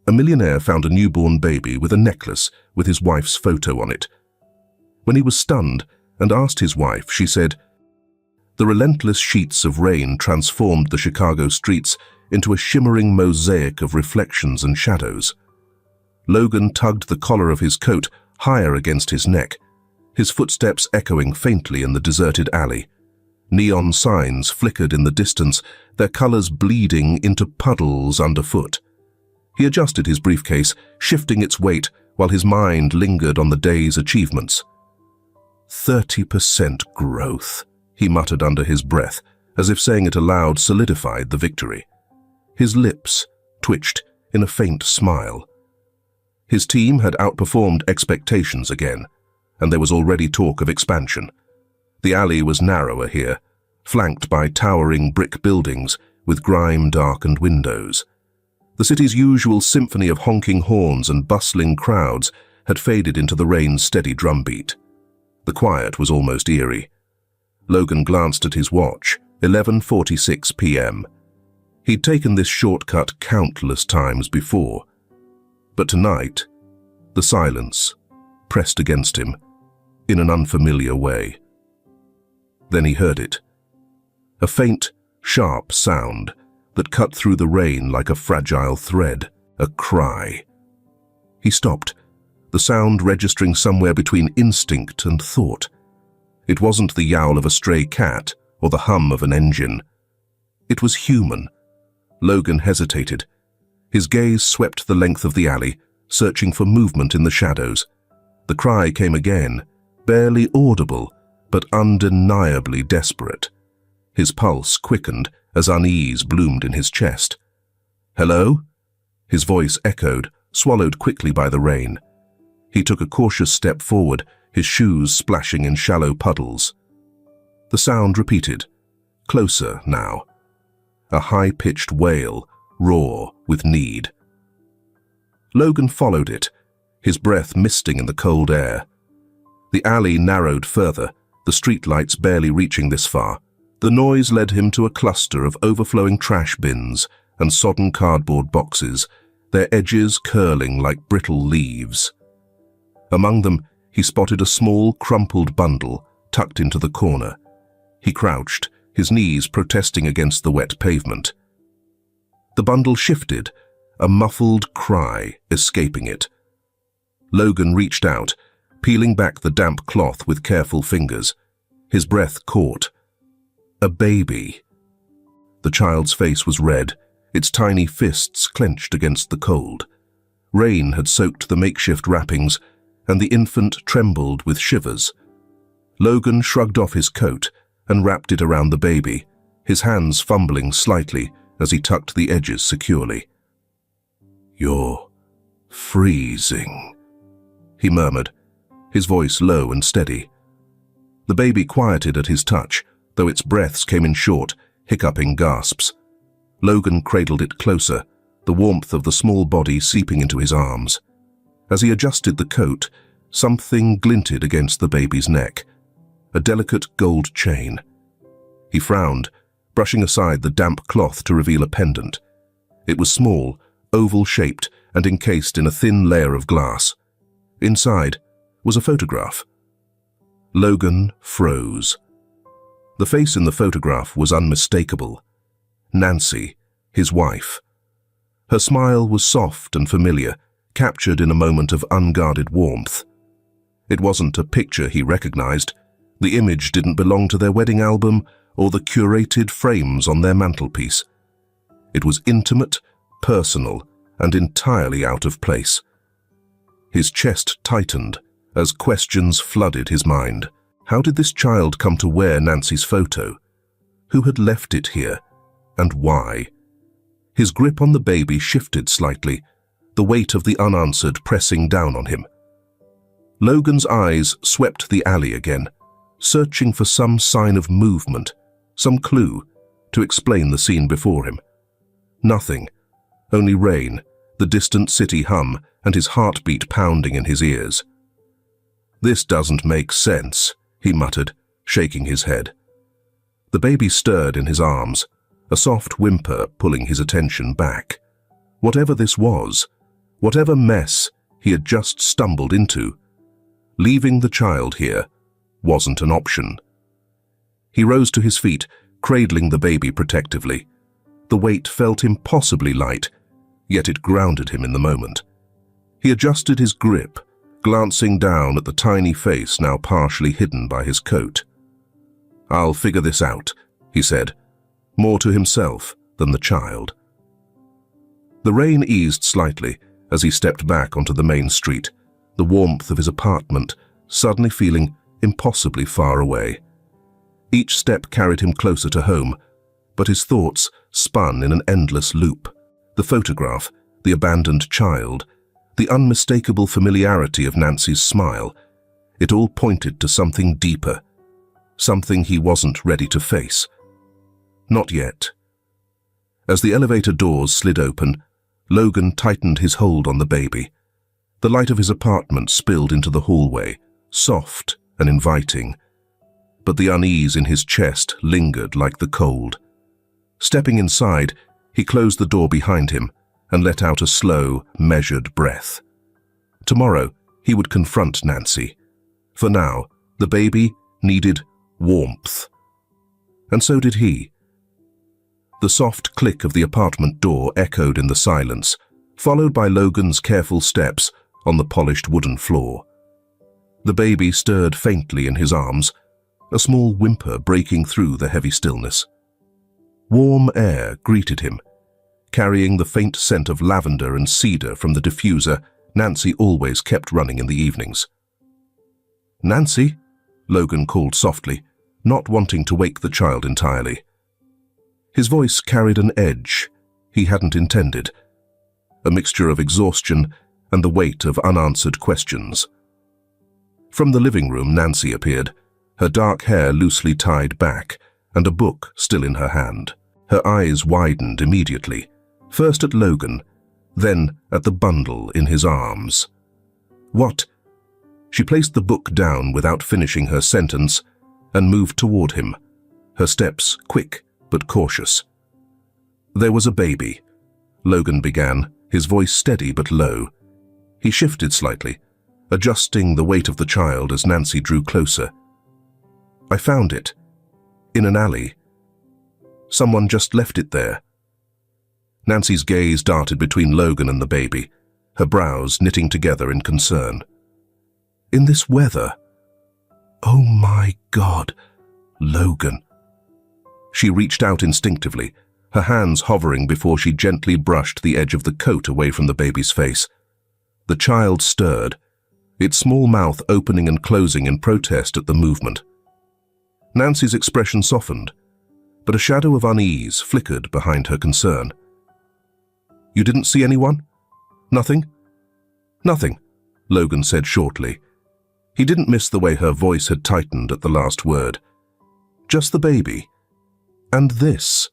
A millionaire found a newborn baby with a necklace with his wife's photo on it. When he was stunned and asked his wife, she said, "The relentless sheets of rain transformed the Chicago streets into a shimmering mosaic of reflections and shadows." Logan tugged the collar of his coat higher against his neck, his footsteps echoing faintly in the deserted alley. Neon signs flickered in the distance, their colors bleeding into puddles underfoot. He adjusted his briefcase, shifting its weight while his mind lingered on the day's achievements. 30% growth, he muttered under his breath, as if saying it aloud solidified the victory. His lips twitched in a faint smile. His team had outperformed expectations again, and there was already talk of expansion. The alley was narrower here, flanked by towering brick buildings with grime-darkened windows. The city's usual symphony of honking horns and bustling crowds had faded into the rain's steady drumbeat. The quiet was almost eerie. Logan glanced at his watch, 11:46 p.m. He'd taken this shortcut countless times before. But tonight, the silence pressed against him in an unfamiliar way. Then he heard it. A faint, sharp sound that cut through the rain like a fragile thread, a cry. He stopped, the sound registering somewhere between instinct and thought. It wasn't the yowl of a stray cat or the hum of an engine. It was human. Logan hesitated. His gaze swept the length of the alley, searching for movement in the shadows. The cry came again, barely audible, but undeniably desperate. His pulse quickened as unease bloomed in his chest. "Hello?" His voice echoed, swallowed quickly by the rain. He took a cautious step forward, his shoes splashing in shallow puddles. The sound repeated, closer now. A high-pitched wail, raw with need. Logan followed it, his breath misting in the cold air. The alley narrowed further, the streetlights barely reaching this far. The noise led him to a cluster of overflowing trash bins and sodden cardboard boxes, their edges curling like brittle leaves. Among them, he spotted a small, crumpled bundle tucked into the corner. He crouched, his knees protesting against the wet pavement. The bundle shifted, a muffled cry escaping it. Logan reached out, peeling back the damp cloth with careful fingers. His breath caught. A baby. The child's face was red, its tiny fists clenched against the cold. Rain had soaked the makeshift wrappings, and the infant trembled with shivers. Logan shrugged off his coat and wrapped it around the baby, his hands fumbling slightly as he tucked the edges securely. "You're freezing," he murmured, his voice low and steady. The baby quieted at his touch, though its breaths came in short, hiccuping gasps. Logan cradled it closer, the warmth of the small body seeping into his arms. As he adjusted the coat, something glinted against the baby's neck, a delicate gold chain. He frowned, brushing aside the damp cloth to reveal a pendant. It was small, oval-shaped, and encased in a thin layer of glass. Inside was a photograph. Logan froze. The face in the photograph was unmistakable. Nancy, his wife. Her smile was soft and familiar, captured in a moment of unguarded warmth. It wasn't a picture he recognized. The image didn't belong to their wedding album or the curated frames on their mantelpiece. It was intimate, personal, and entirely out of place. His chest tightened as questions flooded his mind. How did this child come to wear Nancy's photo? Who had left it here, and why? His grip on the baby shifted slightly, the weight of the unanswered pressing down on him. Logan's eyes swept the alley again, searching for some sign of movement, some clue to explain the scene before him. Nothing, only rain, the distant city hum, and his heartbeat pounding in his ears. "This doesn't make sense," he muttered, shaking his head. The baby stirred in his arms, a soft whimper pulling his attention back. Whatever this was, Whatever mess he had just stumbled into, leaving the child here wasn't an option. He rose to his feet, cradling the baby protectively. The weight felt impossibly light, yet it grounded him in the moment. He adjusted his grip, glancing down at the tiny face now partially hidden by his coat. "I'll figure this out," he said, more to himself than the child. The rain eased slightly as he stepped back onto the main street, the warmth of his apartment suddenly feeling impossibly far away. Each step carried him closer to home, but his thoughts spun in an endless loop. The photograph, the abandoned child, the unmistakable familiarity of Nancy's smile, it all pointed to something deeper, something he wasn't ready to face. Not yet. As the elevator doors slid open, Logan tightened his hold on the baby. The light of his apartment spilled into the hallway, soft and inviting, but the unease in his chest lingered like the cold. Stepping inside, he closed the door behind him and let out a slow, measured breath. Tomorrow, he would confront Nancy. For now, the baby needed warmth. And so did he. The soft click of the apartment door echoed in the silence, followed by Logan's careful steps on the polished wooden floor. The baby stirred faintly in his arms, a small whimper breaking through the heavy stillness. Warm air greeted him, carrying the faint scent of lavender and cedar from the diffuser Nancy always kept running in the evenings. "Nancy?" Logan called softly, not wanting to wake the child entirely. His voice carried an edge he hadn't intended, a mixture of exhaustion and the weight of unanswered questions. From the living room, Nancy appeared, her dark hair loosely tied back and a book still in her hand. Her eyes widened immediately, first at Logan, then at the bundle in his arms. "What?" She placed the book down without finishing her sentence and moved toward him, her steps quick but cautious. "There was a baby," Logan began, his voice steady but low. He shifted slightly, adjusting the weight of the child as Nancy drew closer. "I found it. In an alley. Someone just left it there." Nancy's gaze darted between Logan and the baby, her brows knitting together in concern. "In this weather? Oh my God, Logan." She reached out instinctively, her hands hovering before she gently brushed the edge of the coat away from the baby's face. The child stirred, its small mouth opening and closing in protest at the movement. Nancy's expression softened, but a shadow of unease flickered behind her concern. "You didn't see anyone? Nothing?" "Nothing," Logan said shortly. He didn't miss the way her voice had tightened at the last word. "Just the baby. And this."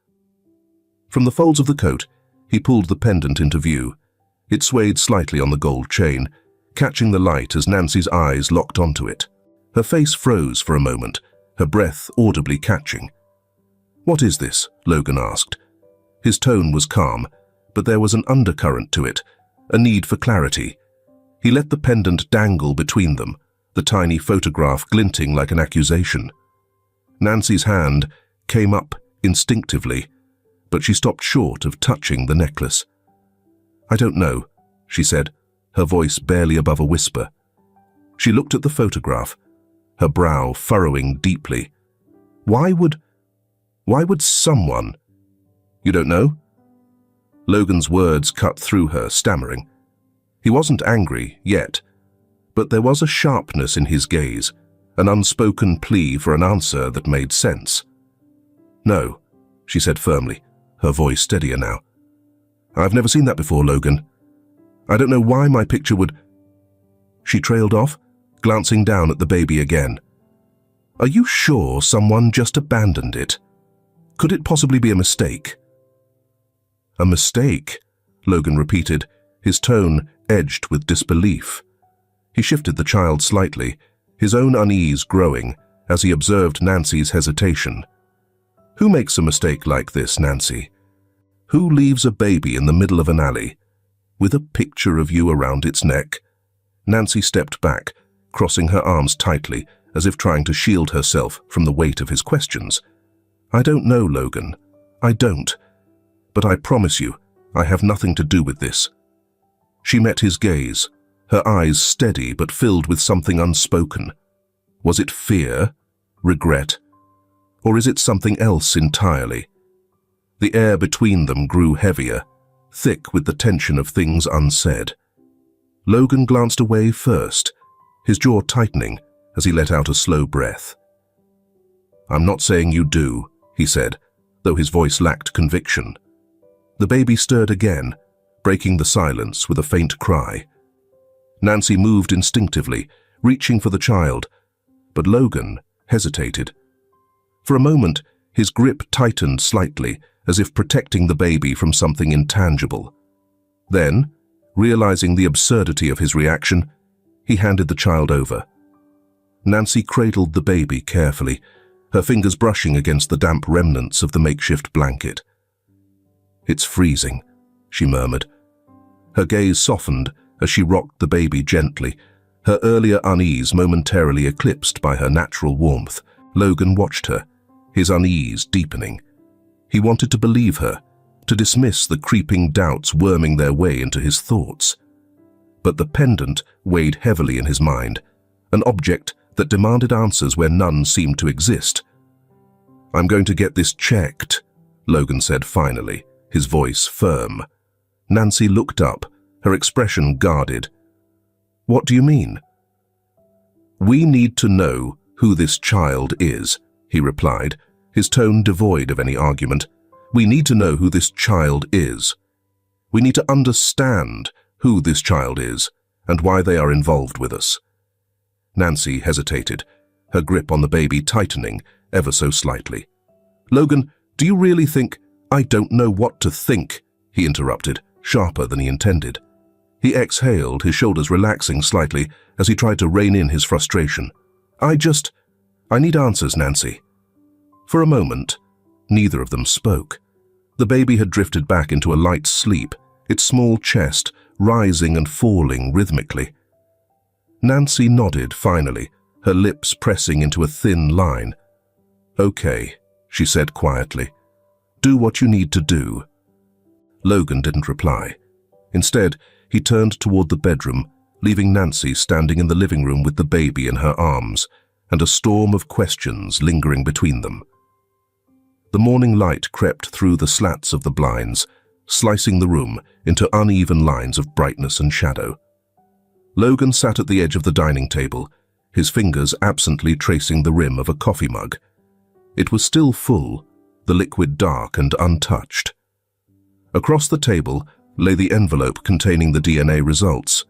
From the folds of the coat, he pulled the pendant into view. It swayed slightly on the gold chain, catching the light as Nancy's eyes locked onto it. Her face froze for a moment, her breath audibly catching. "What is this?" Logan asked. His tone was calm, but there was an undercurrent to it, a need for clarity. He let the pendant dangle between them, the tiny photograph glinting like an accusation. Nancy's hand came up instinctively, but she stopped short of touching the necklace. "I don't know," she said, her voice barely above a whisper. She looked at the photograph, her brow furrowing deeply. Why would someone... "You don't know?" Logan's words cut through her, stammering. He wasn't angry yet, but there was a sharpness in his gaze, an unspoken plea for an answer that made sense. "No," she said firmly, her voice steadier now. "I've never seen that before, Logan. I don't know why my picture would..." She trailed off, glancing down at the baby again. "Are you sure someone just abandoned it? Could it possibly be a mistake?" "A mistake?" Logan repeated, his tone edged with disbelief. He shifted the child slightly, his own unease growing as he observed Nancy's hesitation. "Who makes a mistake like this, Nancy? Who leaves a baby in the middle of an alley? with a picture of you around its neck. Nancy stepped back, crossing her arms tightly, as if trying to shield herself from the weight of his questions. I don't know, Logan. I don't. But I promise you, I have nothing to do with this. She met his gaze, her eyes steady but filled with something unspoken. Was it fear, regret, or is it something else entirely? The air between them grew heavier, thick with the tension of things unsaid. Logan glanced away first, his jaw tightening as he let out a slow breath. I'm not saying you do, he said, though his voice lacked conviction. The baby stirred again, breaking the silence with a faint cry. Nancy moved instinctively, reaching for the child, but Logan hesitated. For a moment, his grip tightened slightly, as if protecting the baby from something intangible. Then, realizing the absurdity of his reaction, he handed the child over. Nancy cradled the baby carefully, her fingers brushing against the damp remnants of the makeshift blanket. It's freezing, she murmured. Her gaze softened as she rocked the baby gently, her earlier unease momentarily eclipsed by her natural warmth. Logan watched her, his unease deepening. He wanted to believe her, to dismiss the creeping doubts worming their way into his thoughts. But the pendant weighed heavily in his mind, an object that demanded answers where none seemed to exist. I'm going to get this checked, Logan said finally, his voice firm. Nancy looked up, her expression guarded. What do you mean? We need to know who this child is, he replied, his tone devoid of any argument. We need to know who this child is. We need to understand who this child is and why they are involved with us. Nancy hesitated, her grip on the baby tightening ever so slightly. Logan, do you really think— I don't know what to think, he interrupted, sharper than he intended. He exhaled, his shoulders relaxing slightly as he tried to rein in his frustration. I need answers, Nancy. For a moment, neither of them spoke. The baby had drifted back into a light sleep, its small chest rising and falling rhythmically. Nancy nodded finally, her lips pressing into a thin line. Okay, she said quietly. Do what you need to do. Logan didn't reply. Instead, he turned toward the bedroom, leaving Nancy standing in the living room with the baby in her arms, and a storm of questions lingering between them. The morning light crept through the slats of the blinds, slicing the room into uneven lines of brightness and shadow. Logan sat at the edge of the dining table, his fingers absently tracing the rim of a coffee mug. It was still full, the liquid dark and untouched. Across the table lay the envelope containing the DNA results,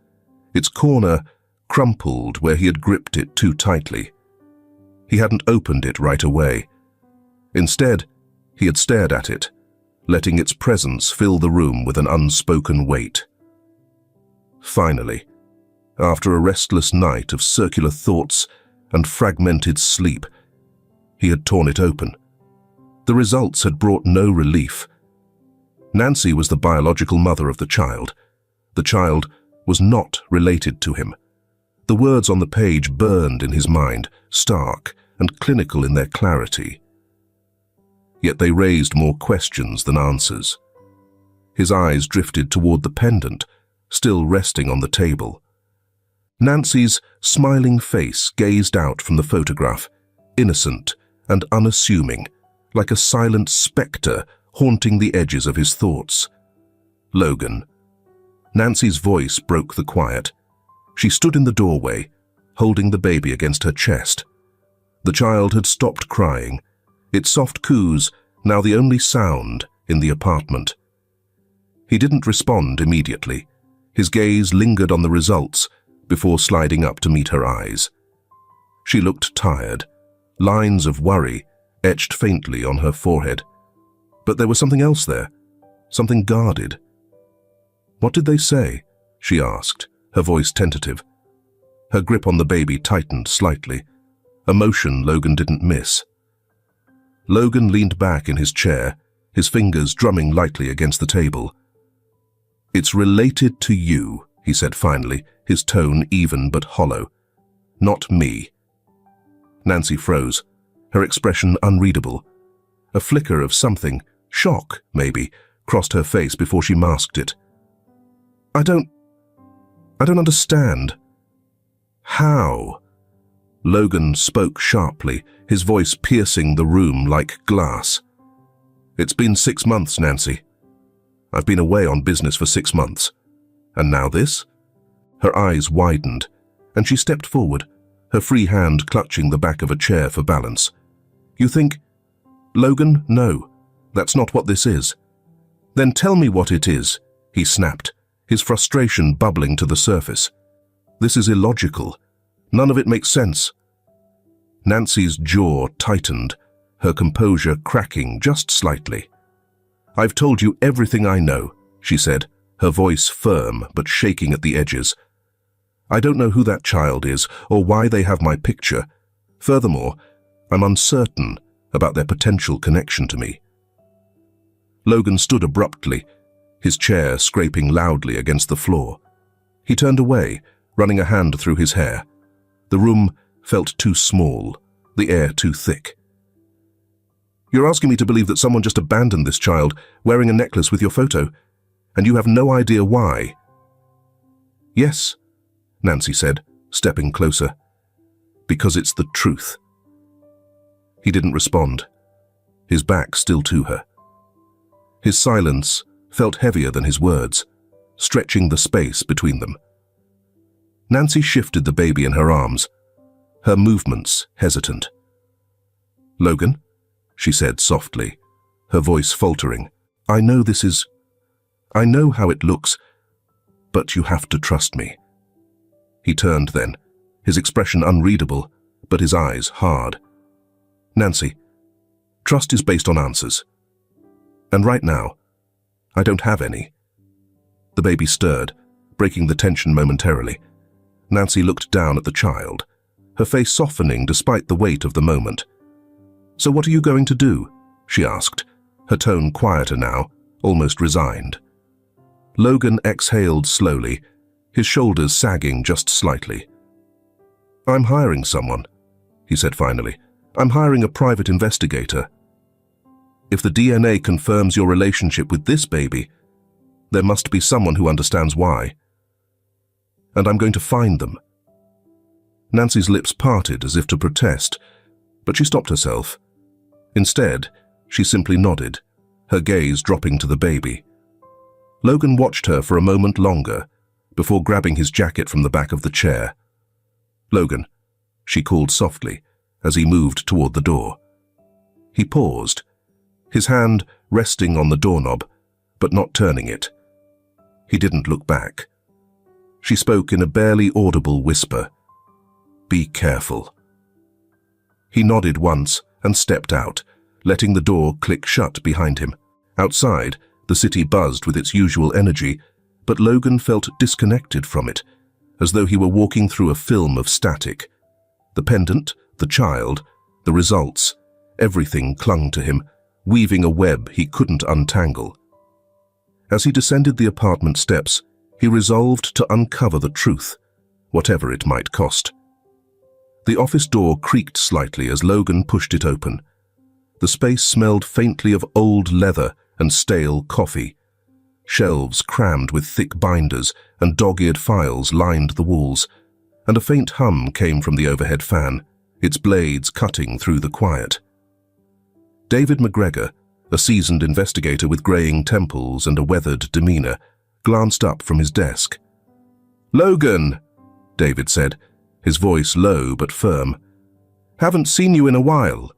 its corner crumpled where he had gripped it too tightly. He hadn't opened it right away. Instead, he had stared at it, letting its presence fill the room with an unspoken weight. Finally, after a restless night of circular thoughts and fragmented sleep, he had torn it open. The results had brought no relief. Nancy was the biological mother of the child. The child was not related to him. The words on the page burned in his mind, stark and clinical in their clarity. Yet they raised more questions than answers. His eyes drifted toward the pendant, still resting on the table. Nancy's smiling face gazed out from the photograph, innocent and unassuming, like a silent specter haunting the edges of his thoughts. Logan. Nancy's voice broke the quiet. She stood in the doorway, holding the baby against her chest. The child had stopped crying, its soft coos now the only sound in the apartment. He didn't respond immediately. His gaze lingered on the results before sliding up to meet her eyes. She looked tired, lines of worry etched faintly on her forehead. But there was something else there, something guarded. What did they say? She asked, her voice tentative. Her grip on the baby tightened slightly, a motion Logan didn't miss. Logan leaned back in his chair, his fingers drumming lightly against the table. It's related to you, he said finally, his tone even but hollow. Not me. Nancy froze, her expression unreadable. A flicker of something, shock maybe, crossed her face before she masked it. I don't understand. How? Logan spoke sharply, his voice piercing the room like glass. It's been 6 months, Nancy. I've been away on business for 6 months. And now this? Her eyes widened, and she stepped forward, her free hand clutching the back of a chair for balance. You think... Logan, no, that's not what this is. Then tell me what it is, he snapped, his frustration bubbling to the surface. This is illogical. None of it makes sense. Nancy's jaw tightened, her composure cracking just slightly. I've told you everything I know, she said, her voice firm but shaking at the edges. I don't know who that child is or why they have my picture. Furthermore, I'm uncertain about their potential connection to me. Logan stood abruptly, his chair scraping loudly against the floor. He turned away, running a hand through his hair. The room felt too small, the air too thick. You're asking me to believe that someone just abandoned this child, wearing a necklace with your photo, and you have no idea why? Yes, Nancy said, stepping closer. Because it's the truth. He didn't respond, his back still to her. His silence felt heavier than his words, stretching the space between them. Nancy shifted the baby in her arms, her movements hesitant. Logan, she said softly, her voice faltering, I know how it looks, but you have to trust me. He turned then, his expression unreadable, but his eyes hard. Nancy, trust is based on answers. And right now, I don't have any. The baby stirred, breaking the tension momentarily. Nancy looked down at the child, her face softening despite the weight of the moment. So what are you going to do? She asked, her tone quieter now, almost resigned. Logan exhaled slowly, his shoulders sagging just slightly. I'm hiring someone, he said finally. I'm hiring a private investigator. If the DNA confirms your relationship with this baby, there must be someone who understands why. And I'm going to find them. Nancy's lips parted as if to protest, but she stopped herself. Instead, she simply nodded, her gaze dropping to the baby. Logan watched her for a moment longer, before grabbing his jacket from the back of the chair. Logan, she called softly, as he moved toward the door. He paused, his hand resting on the doorknob, but not turning it. He didn't look back. She spoke in a barely audible whisper. Be careful. He nodded once and stepped out, letting the door click shut behind him. Outside, the city buzzed with its usual energy, but Logan felt disconnected from it, as though he were walking through a film of static. The pendant, the child, the results, everything clung to him, weaving a web he couldn't untangle. As he descended the apartment steps, he resolved to uncover the truth, whatever it might cost. The office door creaked slightly as Logan pushed it open. The space smelled faintly of old leather and stale coffee. Shelves crammed with thick binders and dog-eared files lined the walls, and a faint hum came from the overhead fan, its blades cutting through the quiet. David McGregor, a seasoned investigator with graying temples and a weathered demeanor, glanced up from his desk. "Logan," David said, his voice low but firm. "Haven't seen you in a while."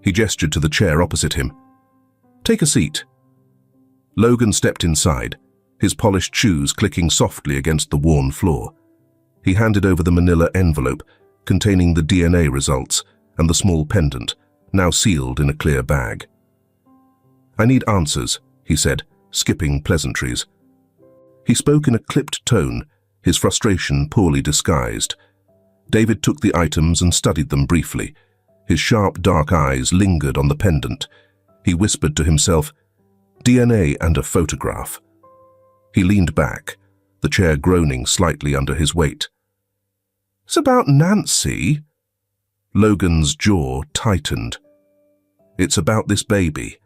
He gestured to the chair opposite him. "Take a seat." Logan stepped inside, his polished shoes clicking softly against the worn floor. He handed over the manila envelope containing the DNA results and the small pendant, now sealed in a clear bag. "I need answers," he said, skipping pleasantries. He spoke in a clipped tone, his frustration poorly disguised. David took the items and studied them briefly. His sharp, dark eyes lingered on the pendant. He whispered to himself, "DNA and a photograph." He leaned back, the chair groaning slightly under his weight. "It's about Nancy." Logan's jaw tightened. "It's about this baby.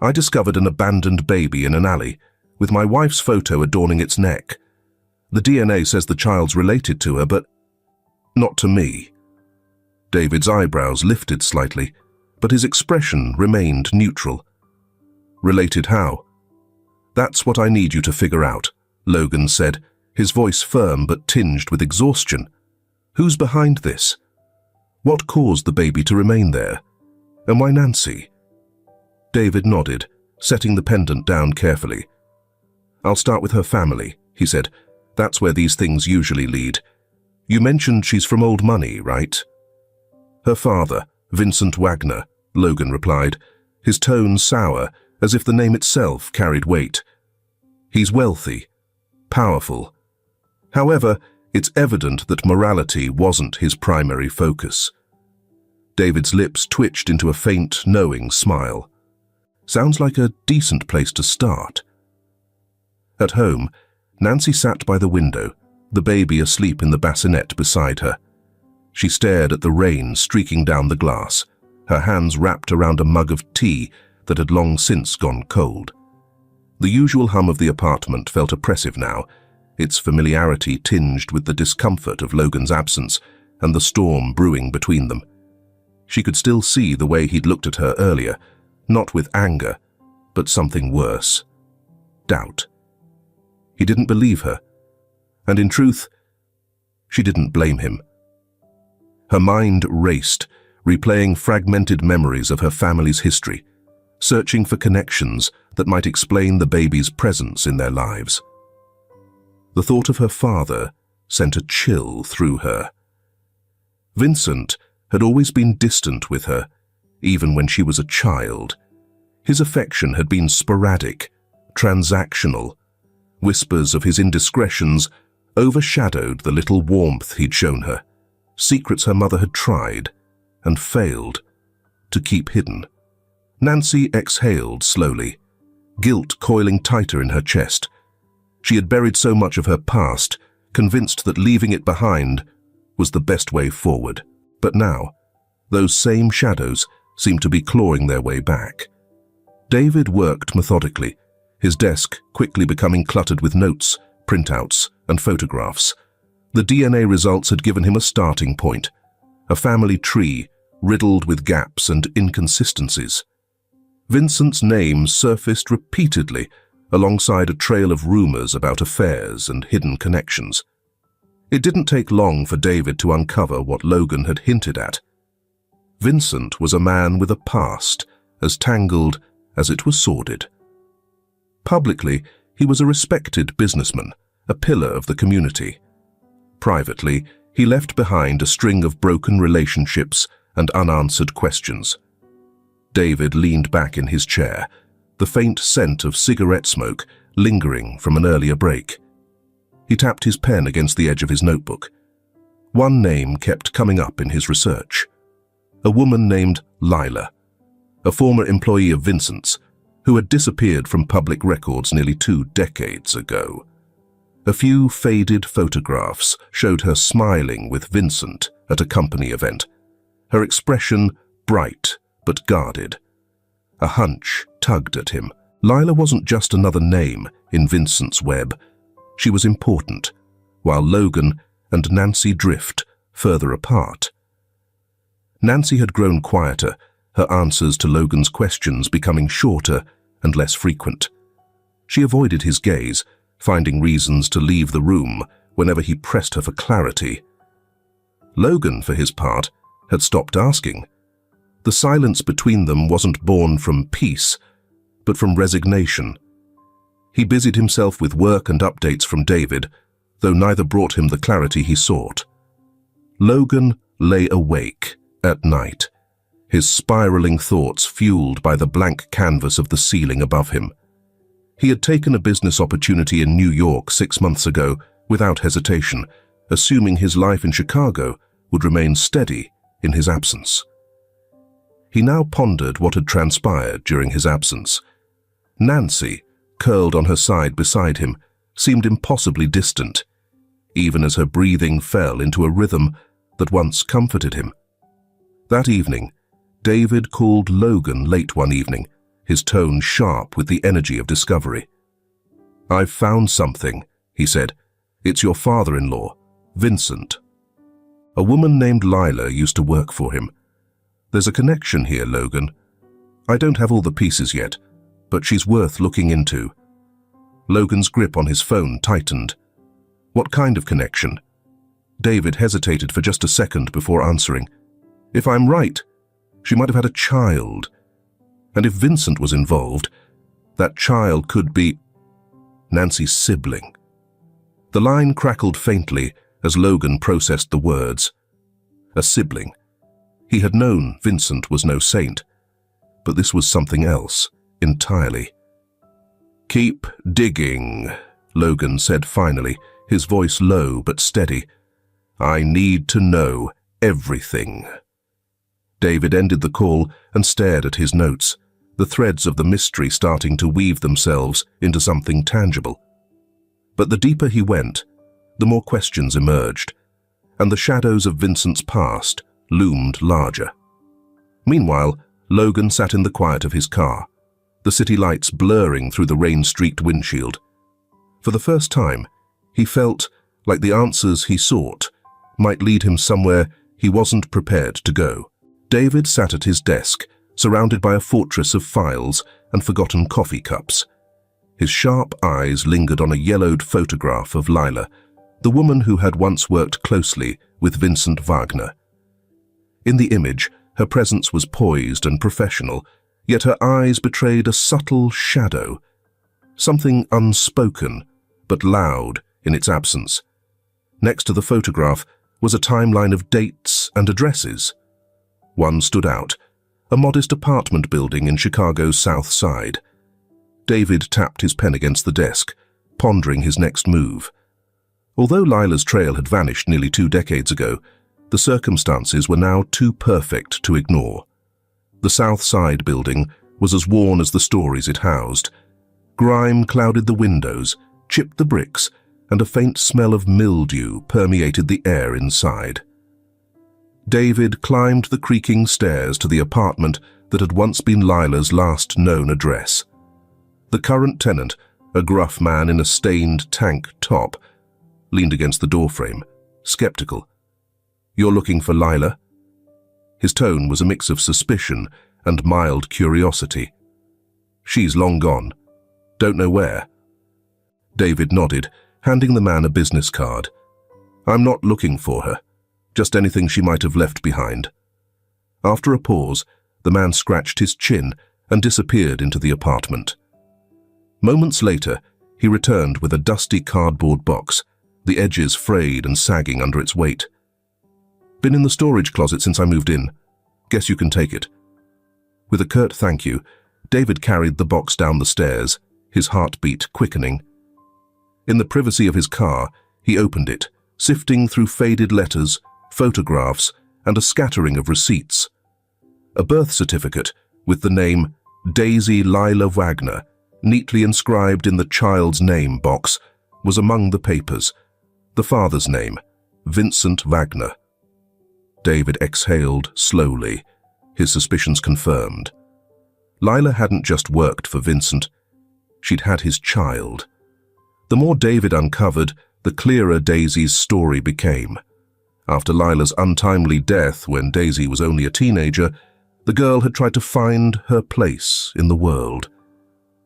I discovered an abandoned baby in an alley, with my wife's photo adorning its neck. The DNA says the child's related to her, but not to me." David's eyebrows lifted slightly, but his expression remained neutral. "Related how?" "That's what I need you to figure out," Logan said, his voice firm but tinged with exhaustion. "Who's behind this? What caused the baby to remain there? And why Nancy?" David nodded, setting the pendant down carefully. "I'll start with her family," he said. "That's where these things usually lead. You mentioned she's from old money, right?" "Her father, Vincent Wagner," Logan replied, his tone sour, as if the name itself carried weight. "He's wealthy, powerful. However, it's evident that morality wasn't his primary focus." David's lips twitched into a faint, knowing smile. Sounds like a decent place to start. At home, Nancy sat by the window, the baby asleep in the bassinet beside her. She stared at the rain streaking down the glass, her hands wrapped around a mug of tea that had long since gone cold. The usual hum of the apartment felt oppressive now, its familiarity tinged with the discomfort of Logan's absence and the storm brewing between them. She could still see the way he'd looked at her earlier, not with anger, but something worse. Doubt. He didn't believe her, and in truth, she didn't blame him. Her mind raced, replaying fragmented memories of her family's history, searching for connections that might explain the baby's presence in their lives. The thought of her father sent a chill through her. Vincent had always been distant with her, even when she was a child. His affection had been sporadic, transactional. Whispers of his indiscretions overshadowed the little warmth he'd shown her, secrets her mother had tried and failed to keep hidden. Nancy exhaled slowly, guilt coiling tighter in her chest. She had buried so much of her past, convinced that leaving it behind was the best way forward. But now, those same shadows seemed to be clawing their way back. David worked methodically, his desk quickly becoming cluttered with notes, printouts, and photographs. The DNA results had given him a starting point, a family tree riddled with gaps and inconsistencies. Vincent's name surfaced repeatedly alongside a trail of rumors about affairs and hidden connections. It didn't take long for David to uncover what Logan had hinted at. Vincent was a man with a past as tangled as it was sordid. Publicly, he was a respected businessman, a pillar of the community. Privately, he left behind a string of broken relationships and unanswered questions. David leaned back in his chair, the faint scent of cigarette smoke lingering from an earlier break. He tapped his pen against the edge of his notebook. One name kept coming up in his research. A woman named Lila, a former employee of Vincent's, who had disappeared from public records nearly 2 decades ago. A few faded photographs showed her smiling with Vincent at a company event, her expression bright but guarded. A hunch tugged at him. Lila wasn't just another name in Vincent's web. She was important, while Logan and Nancy drift further apart. Nancy had grown quieter, her answers to Logan's questions becoming shorter and less frequent. She avoided his gaze, finding reasons to leave the room whenever he pressed her for clarity. Logan, for his part, had stopped asking. The silence between them wasn't born from peace, but from resignation. He busied himself with work and updates from David, though neither brought him the clarity he sought. Logan lay awake at night, his spiraling thoughts fueled by the blank canvas of the ceiling above him. He had taken a business opportunity in New York 6 months ago without hesitation, assuming his life in Chicago would remain steady in his absence. He now pondered what had transpired during his absence. Nancy, curled on her side beside him, seemed impossibly distant, even as her breathing fell into a rhythm that once comforted him. That evening, David called Logan late one evening, his tone sharp with the energy of discovery. "I've found something," he said. "It's your father-in-law, Vincent. A woman named Lila used to work for him. There's a connection here, Logan. I don't have all the pieces yet, but she's worth looking into." Logan's grip on his phone tightened. What kind of connection? David hesitated for just a second before answering. "If I'm right, she might have had a child. And if Vincent was involved, that child could be Nancy's sibling." The line crackled faintly as Logan processed the words. A sibling. He had known Vincent was no saint, but this was something else entirely. "Keep digging," Logan said finally, his voice low but steady. "I need to know everything." David ended the call and stared at his notes, the threads of the mystery starting to weave themselves into something tangible. But the deeper he went, the more questions emerged, and the shadows of Vincent's past loomed larger. Meanwhile, Logan sat in the quiet of his car, the city lights blurring through the rain-streaked windshield. For the first time, he felt like the answers he sought might lead him somewhere he wasn't prepared to go. David sat at his desk, surrounded by a fortress of files and forgotten coffee cups. His sharp eyes lingered on a yellowed photograph of Lila, the woman who had once worked closely with Vincent Wagner. In the image, her presence was poised and professional, yet her eyes betrayed a subtle shadow, something unspoken but loud in its absence. Next to the photograph was a timeline of dates and addresses. One stood out, a modest apartment building in Chicago's South Side. David tapped his pen against the desk, pondering his next move. Although Lila's trail had vanished nearly 2 decades ago, the circumstances were now too perfect to ignore. The South Side building was as worn as the stories it housed. Grime clouded the windows, chipped the bricks, and a faint smell of mildew permeated the air inside. David climbed the creaking stairs to the apartment that had once been Lila's last known address. The current tenant, a gruff man in a stained tank top, leaned against the doorframe, skeptical. "You're looking for Lila?" His tone was a mix of suspicion and mild curiosity. "She's long gone. Don't know where." David nodded, handing the man a business card. "I'm not looking for her, just anything she might have left behind." After a pause, the man scratched his chin and disappeared into the apartment. Moments later, he returned with a dusty cardboard box, the edges frayed and sagging under its weight. "Been in the storage closet since I moved in. Guess you can take it." With a curt thank you, David carried the box down the stairs, his heartbeat quickening. In the privacy of his car, he opened it, sifting through faded letters, photographs, and a scattering of receipts. A birth certificate with the name Daisy Lila Wagner, neatly inscribed in the child's name box, was among the papers. The father's name, Vincent Wagner. David exhaled slowly, his suspicions confirmed. Lila hadn't just worked for Vincent. She'd had his child. The more David uncovered, the clearer Daisy's story became. After Lila's untimely death when Daisy was only a teenager, the girl had tried to find her place in the world.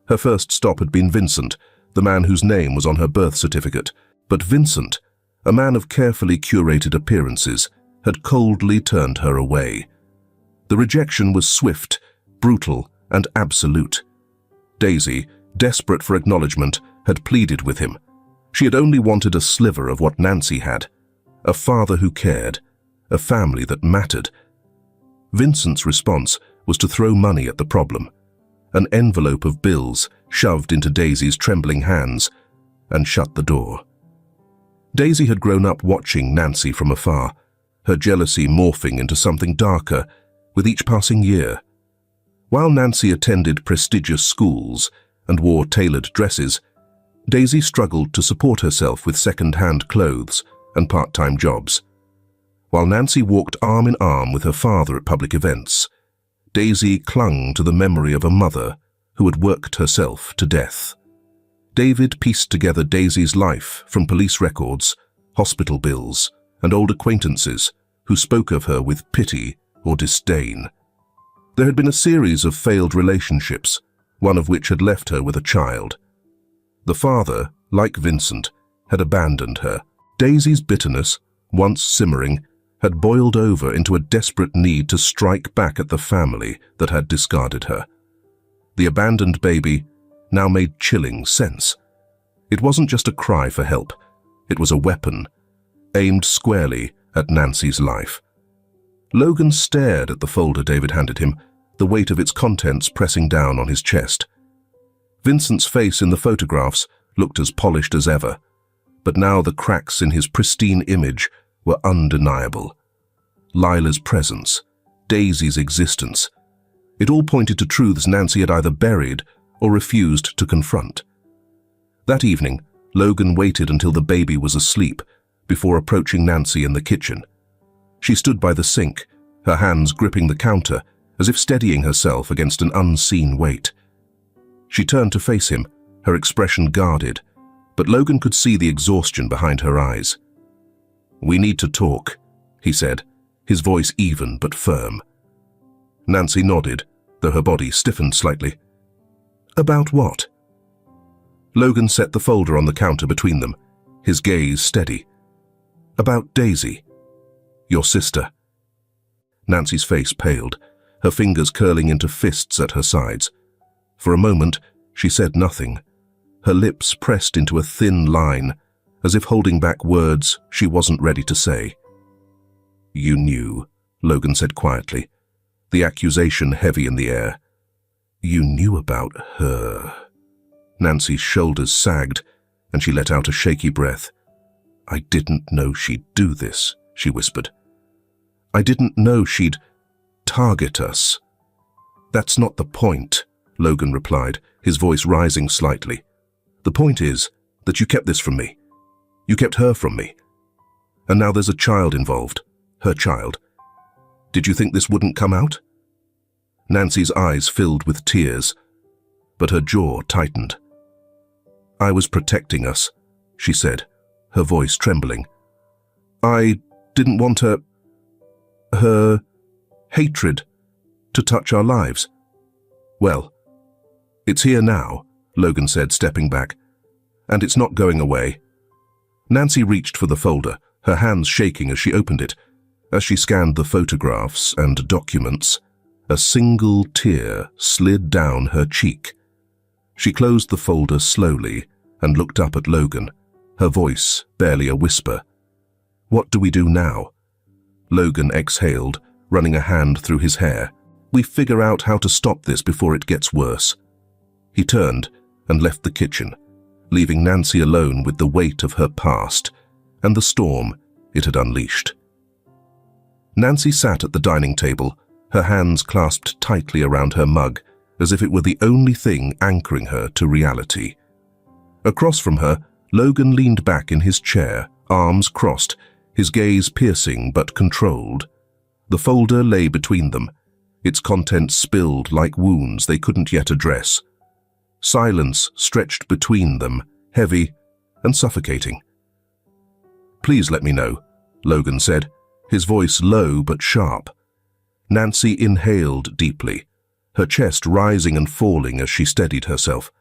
Her first stop had been Vincent, the man whose name was on her birth certificate. But Vincent, a man of carefully curated appearances, had coldly turned her away. The rejection was swift, brutal, and absolute. Daisy, desperate for acknowledgement, had pleaded with him. She had only wanted a sliver of what Nancy had, a father who cared, a family that mattered. Vincent's response was to throw money at the problem, an envelope of bills shoved into Daisy's trembling hands, and shut the door. Daisy had grown up watching Nancy from afar, her jealousy morphing into something darker with each passing year. While Nancy attended prestigious schools and wore tailored dresses, Daisy struggled to support herself with second-hand clothes and part-time jobs. While Nancy walked arm in arm with her father at public events, Daisy clung to the memory of a mother who had worked herself to death. David pieced together Daisy's life from police records, hospital bills, and old acquaintances who spoke of her with pity or disdain. There had been a series of failed relationships, one of which had left her with a child. The father, like Vincent, had abandoned her. Daisy's bitterness, once simmering, had boiled over into a desperate need to strike back at the family that had discarded her. The abandoned baby now made chilling sense. It wasn't just a cry for help. It was a weapon, aimed squarely at Nancy's life. Logan stared at the folder David handed him, the weight of its contents pressing down on his chest. Vincent's face in the photographs looked as polished as ever, but now the cracks in his pristine image were undeniable. Lila's presence, Daisy's existence, it all pointed to truths Nancy had either buried or refused to confront. That evening, Logan waited until the baby was asleep before approaching Nancy in the kitchen. She stood by the sink, her hands gripping the counter as if steadying herself against an unseen weight. She turned to face him, her expression guarded, but Logan could see the exhaustion behind her eyes. "We need to talk," he said, his voice even but firm. Nancy nodded, though her body stiffened slightly. "About what?" Logan set the folder on the counter between them, his gaze steady. "About Daisy, your sister." Nancy's face paled, her fingers curling into fists at her sides. For a moment, she said nothing, her lips pressed into a thin line, as if holding back words she wasn't ready to say. "You knew," Logan said quietly, the accusation heavy in the air. "You knew about her." Nancy's shoulders sagged, and she let out a shaky breath. "I didn't know she'd do this," she whispered. "I didn't know she'd target us." "That's not the point," Logan replied, his voice rising slightly. "The point is that you kept this from me. You kept her from me. And now there's a child involved, her child. Did you think this wouldn't come out?" Nancy's eyes filled with tears, but her jaw tightened. "I was protecting us," she said, her voice trembling. "I didn't want her hatred to touch our lives. Well, it's here now," Logan said, stepping back. "And it's not going away." Nancy reached for the folder, her hands shaking as she opened it. As she scanned the photographs and documents, a single tear slid down her cheek. She closed the folder slowly and looked up at Logan, her voice barely a whisper. "What do we do now?" Logan exhaled, running a hand through his hair. "We figure out how to stop this before it gets worse." He turned and left the kitchen, leaving Nancy alone with the weight of her past and the storm it had unleashed. Nancy sat at the dining table, her hands clasped tightly around her mug, as if it were the only thing anchoring her to reality. Across from her, Logan leaned back in his chair, arms crossed, his gaze piercing but controlled. The folder lay between them, its contents spilled like wounds they couldn't yet address. Silence stretched between them, heavy and suffocating. "Please let me know," Logan said, his voice low but sharp. Nancy inhaled deeply, her chest rising and falling as she steadied herself.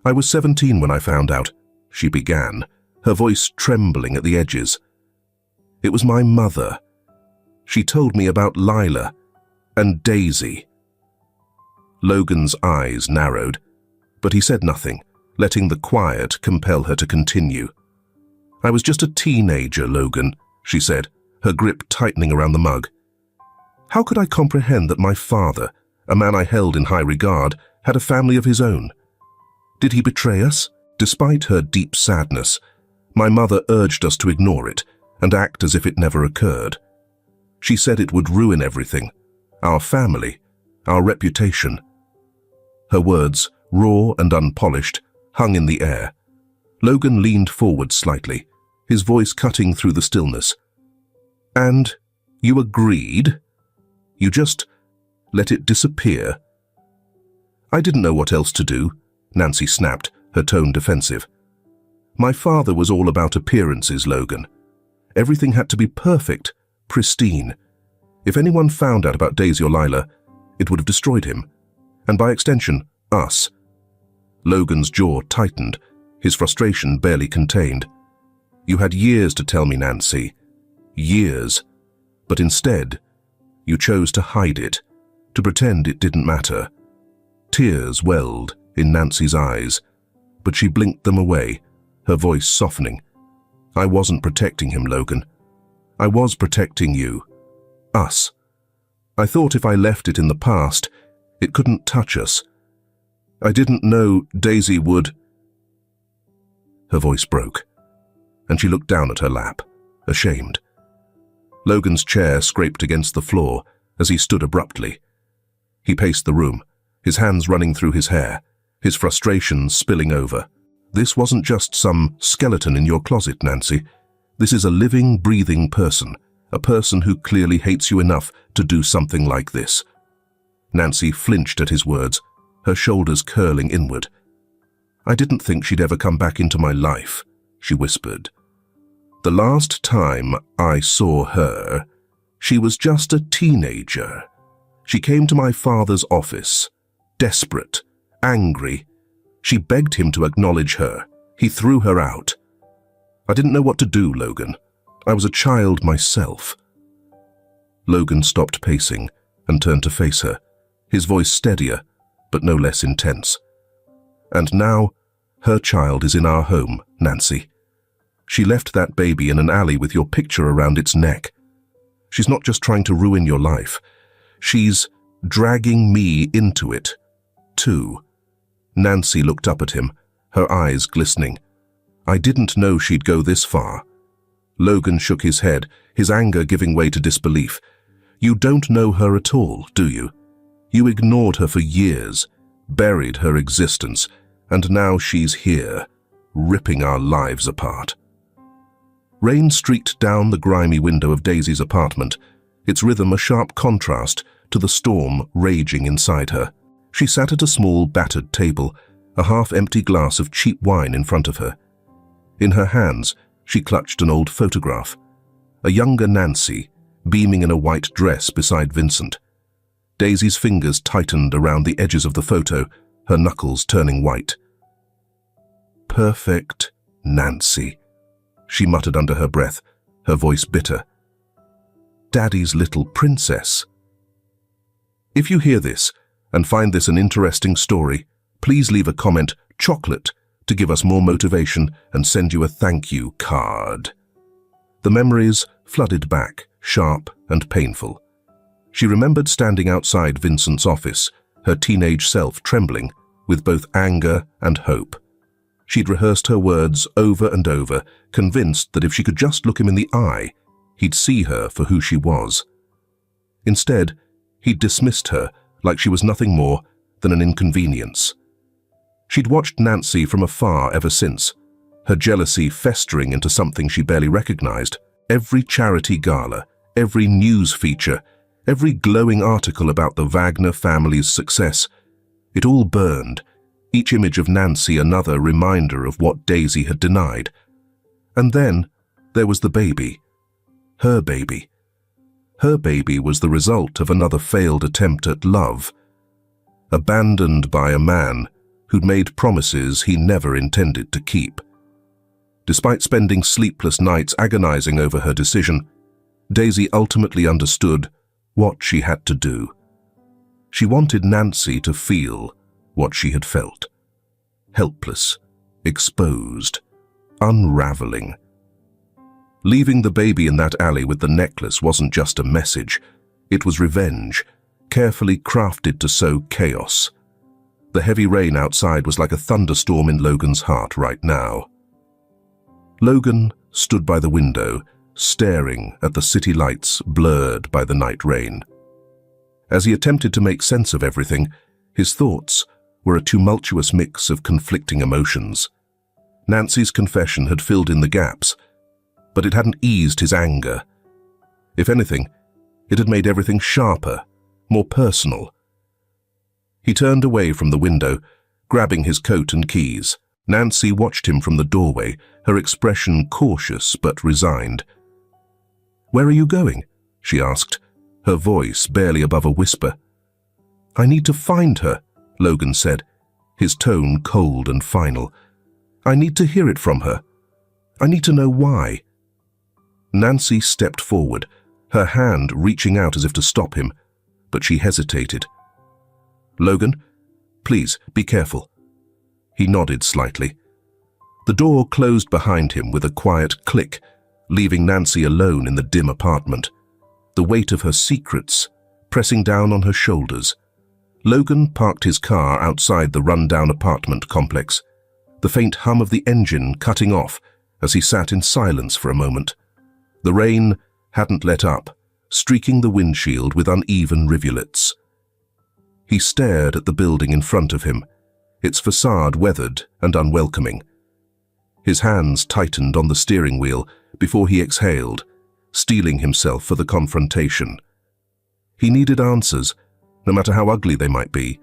"I was 17 when I found out," she began, her voice trembling at the edges. "It was my mother. She told me about Lila and Daisy." Logan's eyes narrowed, but he said nothing, letting the quiet compel her to continue. "I was just a teenager, Logan," she said, her grip tightening around the mug. "How could I comprehend that my father, a man I held in high regard, had a family of his own? Did he betray us?" Despite her deep sadness, my mother urged us to ignore it and act as if it never occurred. She said it would ruin everything, our family, our reputation. Her words, raw and unpolished, hung in the air, Logan leaned forward slightly, his voice cutting through the stillness. "And you agreed? You just let it disappear?" "I didn't know what else to do," Nancy snapped, her tone defensive. "My father was all about appearances, Logan. Everything had to be perfect, pristine. If anyone found out about Daisy or Lila, it would have destroyed him. And by extension, us." Logan's jaw tightened, his frustration barely contained. "You had years to tell me, Nancy. Years. But instead, you chose to hide it, to pretend it didn't matter." Tears welled in Nancy's eyes, but she blinked them away, her voice softening. "I wasn't protecting him, Logan. I was protecting you. Us. I thought if I left it in the past, it couldn't touch us. I didn't know Daisy would—" Her voice broke, and she looked down at her lap, ashamed. Logan's chair scraped against the floor as he stood abruptly. He paced the room, his hands running through his hair, his frustration spilling over. "This wasn't just some skeleton in your closet, Nancy. This is a living, breathing person, a person who clearly hates you enough to do something like this." Nancy flinched at his words, her shoulders curling inward. "I didn't think she'd ever come back into my life," she whispered. "The last time I saw her, she was just a teenager. She came to my father's office, desperate, angry. She begged him to acknowledge her. He threw her out. I didn't know what to do, Logan. I was a child myself." Logan stopped pacing and turned to face her, his voice steadier, but no less intense. "And now, her child is in our home, Nancy. She left that baby in an alley with your picture around its neck. She's not just trying to ruin your life. She's dragging me into it, too." Nancy looked up at him, her eyes glistening. "I didn't know she'd go this far." Logan shook his head, his anger giving way to disbelief. "You don't know her at all, do you? You ignored her for years, buried her existence, and now she's here, ripping our lives apart." Rain streaked down the grimy window of Daisy's apartment, its rhythm a sharp contrast to the storm raging inside her. She sat at a small, battered table, a half-empty glass of cheap wine in front of her. In her hands, she clutched an old photograph, a younger Nancy, beaming in a white dress beside Vincent. Daisy's fingers tightened around the edges of the photo, her knuckles turning white. "Perfect Nancy," she muttered under her breath, her voice bitter. "Daddy's little princess." If you hear this and find this an interesting story, please leave a comment, chocolate, to give us more motivation and send you a thank you card. The memories flooded back, sharp and painful. She remembered standing outside Vincent's office, her teenage self trembling with both anger and hope. She'd rehearsed her words over and over, convinced that if she could just look him in the eye, he'd see her for who she was. Instead, he'd dismissed her like she was nothing more than an inconvenience. She'd watched Nancy from afar ever since, her jealousy festering into something she barely recognized. Every charity gala, every news feature, every glowing article about the Wagner family's success, it all burned, each image of Nancy another reminder of what Daisy had denied. And then there was the baby. Her baby. Her baby was the result of another failed attempt at love, abandoned by a man who'd made promises he never intended to keep. Despite spending sleepless nights agonizing over her decision, Daisy ultimately understood what she had to do. She wanted Nancy to feel what she had felt. Helpless, exposed, unraveling. Leaving the baby in that alley with the necklace wasn't just a message. It was revenge, carefully crafted to sow chaos. The heavy rain outside was like a thunderstorm in Logan's heart right now. Logan stood by the window, staring at the city lights blurred by the night rain. As he attempted to make sense of everything, his thoughts were a tumultuous mix of conflicting emotions. Nancy's confession had filled in the gaps, but it hadn't eased his anger. If anything, it had made everything sharper, more personal. He turned away from the window, grabbing his coat and keys. Nancy watched him from the doorway, her expression cautious but resigned. "Where are you going?" she asked, her voice barely above a whisper. "I need to find her," Logan said, his tone cold and final. "I need to hear it from her. I need to know why." Nancy stepped forward, her hand reaching out as if to stop him, but she hesitated. "Logan, please, be careful." He nodded slightly. The door closed behind him with a quiet click, leaving Nancy alone in the dim apartment, the weight of her secrets pressing down on her shoulders. Logan parked his car outside the run-down apartment complex, the faint hum of the engine cutting off as he sat in silence for a moment. The rain hadn't let up, streaking the windshield with uneven rivulets. He stared at the building in front of him, its facade weathered and unwelcoming. His hands tightened on the steering wheel before he exhaled, steeling himself for the confrontation. He needed answers, no matter how ugly they might be.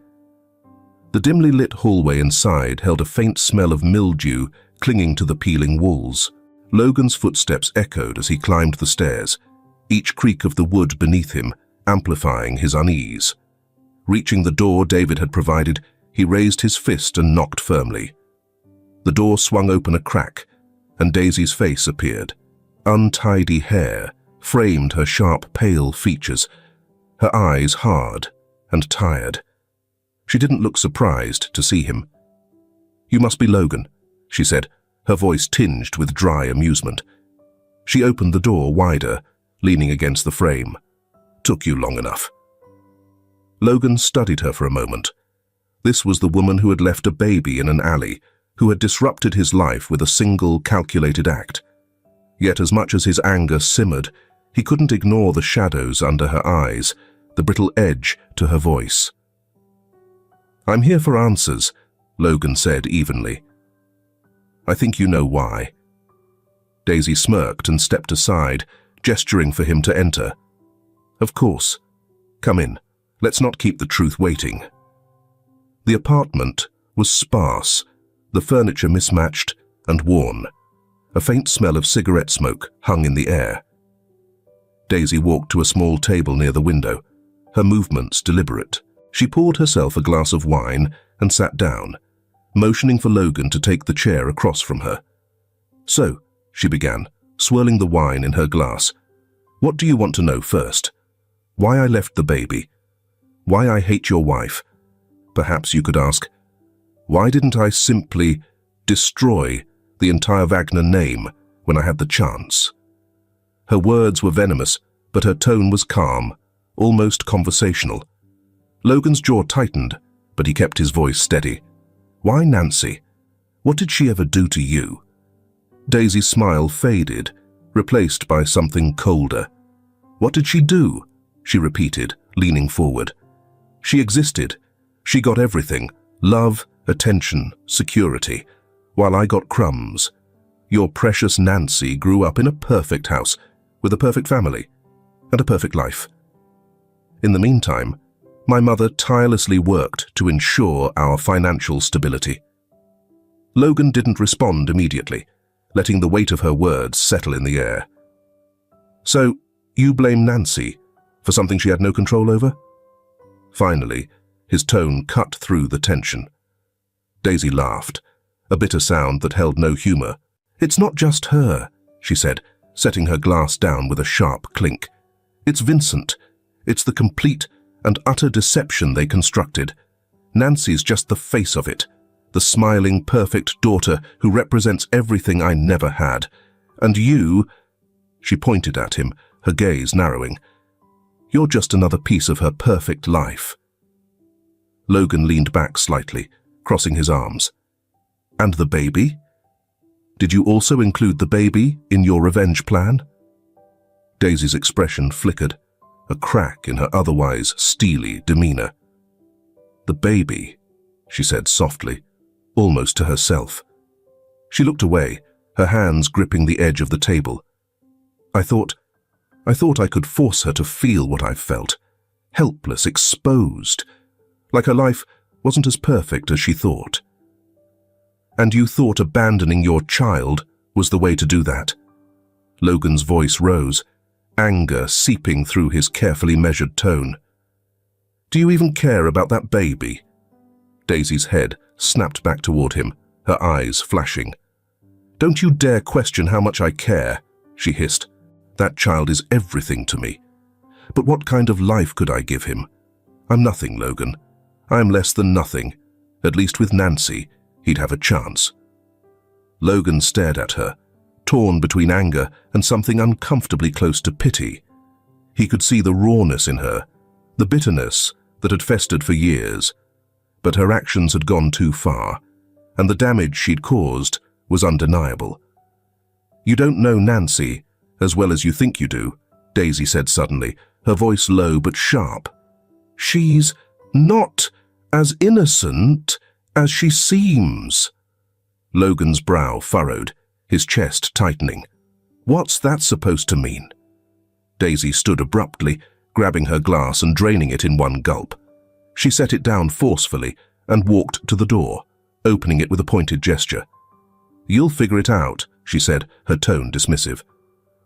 The dimly lit hallway inside held a faint smell of mildew clinging to the peeling walls. Logan's footsteps echoed as he climbed the stairs, each creak of the wood beneath him amplifying his unease. Reaching the door David had provided, he raised his fist and knocked firmly. The door swung open a crack, and Daisy's face appeared. Untidy hair framed her sharp, pale features, her eyes hard and tired. She didn't look surprised to see him. "You must be Logan," she said, her voice tinged with dry amusement. She opened the door wider, leaning against the frame. "Took you long enough." Logan studied her for a moment. This was the woman who had left a baby in an alley, who had disrupted his life with a single calculated act. Yet as much as his anger simmered, he couldn't ignore the shadows under her eyes, the brittle edge to her voice. "I'm here for answers," Logan said evenly. "I think you know why." Daisy smirked and stepped aside, gesturing for him to enter. "Of course. Come in. Let's not keep the truth waiting." The apartment was sparse, the furniture mismatched and worn. A faint smell of cigarette smoke hung in the air. Daisy walked to a small table near the window, her movements deliberate. She poured herself a glass of wine and sat down, motioning for Logan to take the chair across from her. "So," she began, swirling the wine in her glass, "what do you want to know first? Why I left the baby? Why I hate your wife? Perhaps you could ask, why didn't I simply destroy the entire Wagner name when I had the chance?" Her words were venomous, but her tone was calm, almost conversational. Logan's jaw tightened, but he kept his voice steady. "Why Nancy? What did she ever do to you?" Daisy's smile faded, replaced by something colder. "What did she do?" she repeated, leaning forward. "She existed. She got everything, love, attention, security, while I got crumbs. Your precious Nancy grew up in a perfect house, with a perfect family, and a perfect life. In the meantime, my mother tirelessly worked to ensure our financial stability." Logan didn't respond immediately, letting the weight of her words settle in the air. "So, you blame Nancy for something she had no control over?" Finally, his tone cut through the tension. Daisy laughed, a bitter sound that held no humor. "It's not just her," she said, setting her glass down with a sharp clink. "It's Vincent. It's the complete and utter deception they constructed. Nancy's just the face of it, the smiling, perfect daughter who represents everything I never had. And you," she pointed at him, her gaze narrowing, "you're just another piece of her perfect life." Logan leaned back slightly, crossing his arms. "And the baby? Did you also include the baby in your revenge plan?" Daisy's expression flickered, a crack in her otherwise steely demeanor. "The baby," she said softly, almost to herself. She looked away, her hands gripping the edge of the table. I thought I could force her to feel what I felt. Helpless, exposed, like her life wasn't as perfect as she thought. And you thought abandoning your child was the way to do that? Logan's voice rose, anger seeping through his carefully measured tone. Do you even care about that baby? Daisy's head snapped back toward him, her eyes flashing. Don't you dare question how much I care, she hissed. That child is everything to me. But what kind of life could I give him? I'm nothing, Logan. I am less than nothing. At least with Nancy, he'd have a chance. Logan stared at her, torn between anger and something uncomfortably close to pity. He could see the rawness in her, the bitterness that had festered for years. But her actions had gone too far, and the damage she'd caused was undeniable. You don't know Nancy as well as you think you do, Daisy said suddenly, her voice low but sharp. She's not as innocent as she seems. Logan's brow furrowed, his chest tightening. What's that supposed to mean? Daisy stood abruptly, grabbing her glass and draining it in one gulp. She set it down forcefully and walked to the door, opening it with a pointed gesture. You'll figure it out, she said, her tone dismissive.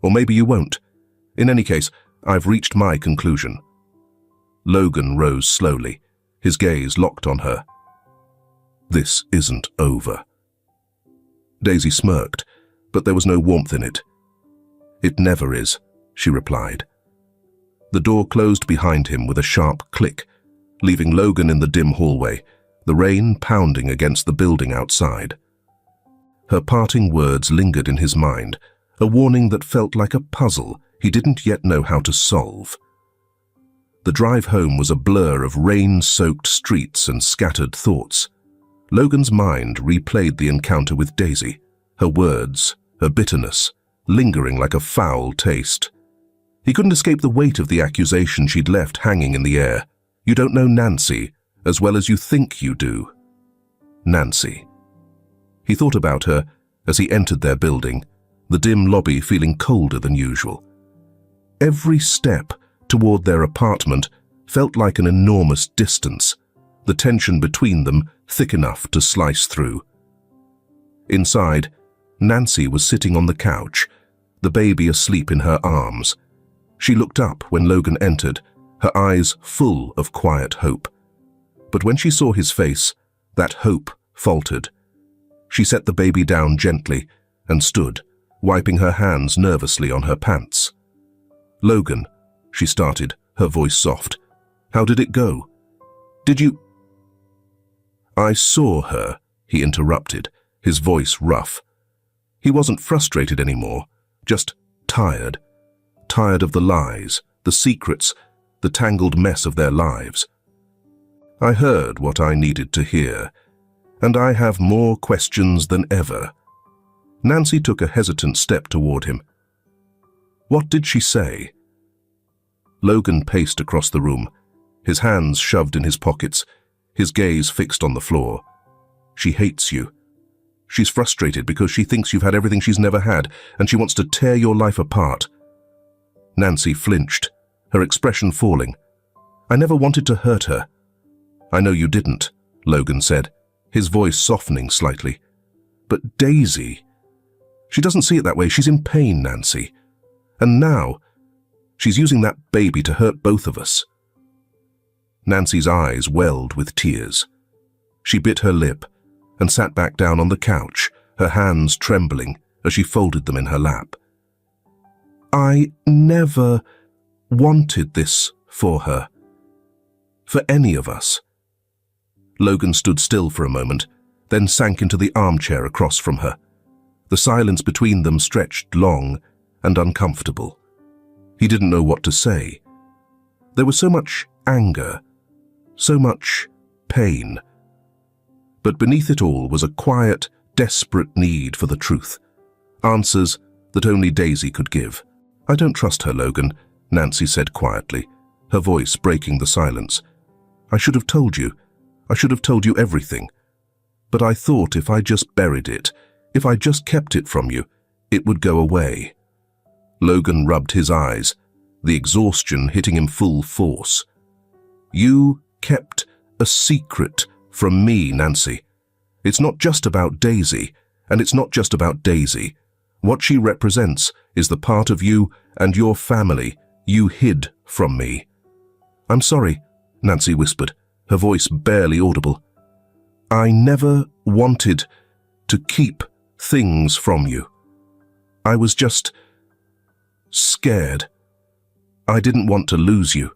Or maybe you won't. In any case, I've reached my conclusion. Logan rose slowly, his gaze locked on her. This isn't over. Daisy smirked, but there was no warmth in it. It never is, she replied. The door closed behind him with a sharp click, leaving Logan in the dim hallway, the rain pounding against the building outside. Her parting words lingered in his mind, a warning that felt like a puzzle he didn't yet know how to solve. The drive home was a blur of rain-soaked streets and scattered thoughts. Logan's mind replayed the encounter with Daisy, her words, her bitterness, lingering like a foul taste. He couldn't escape the weight of the accusation she'd left hanging in the air. You don't know Nancy as well as you think you do. Nancy. He thought about her as he entered their building, the dim lobby feeling colder than usual. Every step toward their apartment felt like an enormous distance, the tension between them thick enough to slice through. Inside, Nancy was sitting on the couch, the baby asleep in her arms. She looked up when Logan entered, her eyes full of quiet hope. But when she saw his face, that hope faltered. She set the baby down gently and stood, wiping her hands nervously on her pants. Logan, she started, her voice soft. How did it go? Did you... I saw her, he interrupted, his voice rough. He wasn't frustrated anymore, just tired. Tired of the lies, the secrets, the tangled mess of their lives. I heard what I needed to hear, and I have more questions than ever. Nancy took a hesitant step toward him. What did she say? Logan paced across the room, his hands shoved in his pockets, his gaze fixed on the floor. She hates you. She's frustrated because she thinks you've had everything she's never had, and she wants to tear your life apart. Nancy flinched, her expression falling. I never wanted to hurt her. I know you didn't, Logan said, his voice softening slightly. But Daisy... She doesn't see it that way. She's in pain, Nancy. And now, she's using that baby to hurt both of us. Nancy's eyes welled with tears. She bit her lip and sat back down on the couch, her hands trembling as she folded them in her lap. I never wanted this for her. For any of us. Logan stood still for a moment, then sank into the armchair across from her. The silence between them stretched long and uncomfortable. He didn't know what to say. There was so much anger, so much pain. But beneath it all was a quiet, desperate need for the truth. Answers that only Daisy could give. I don't trust her, Logan, Nancy said quietly, her voice breaking the silence. I should have told you. I should have told you everything. But I thought if I just buried it, If I just kept it from you, it would go away. Logan rubbed his eyes, the exhaustion hitting him full force. You kept a secret from me, Nancy. It's not just about Daisy, and it's not just about Daisy. What she represents is the part of you and your family you hid from me. I'm sorry, Nancy whispered, her voice barely audible. I never wanted to keep things from you. I was just scared. I didn't want to lose you.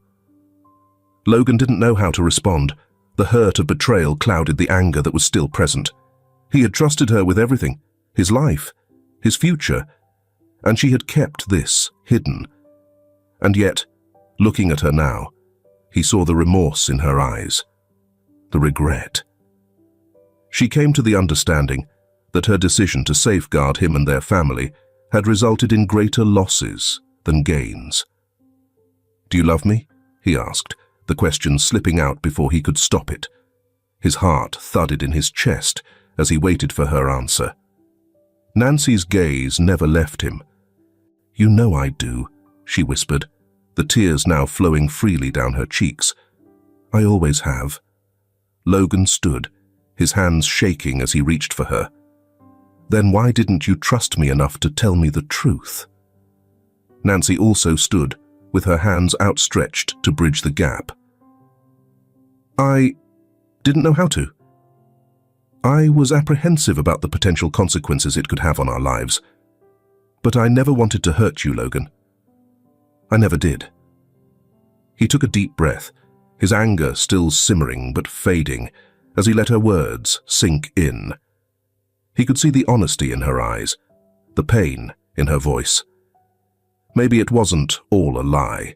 Logan didn't know how to respond. The hurt of betrayal clouded the anger that was still present. He had trusted her with everything, his life, his future, and she had kept this hidden. And yet, looking at her now, he saw the remorse in her eyes, the regret. She came to the understanding that her decision to safeguard him and their family had resulted in greater losses than gains. Do you love me? He asked, the question slipping out before he could stop it. His heart thudded in his chest as he waited for her answer. Nancy's gaze never left him. You know I do, she whispered, the tears now flowing freely down her cheeks. I always have. Logan stood, his hands shaking as he reached for her. Then why didn't you trust me enough to tell me the truth? Nancy also stood, with her hands outstretched to bridge the gap. I didn't know how to. I was apprehensive about the potential consequences it could have on our lives. But I never wanted to hurt you, Logan. I never did. He took a deep breath, his anger still simmering but fading, as he let her words sink in. He could see the honesty in her eyes, the pain in her voice. Maybe it wasn't all a lie.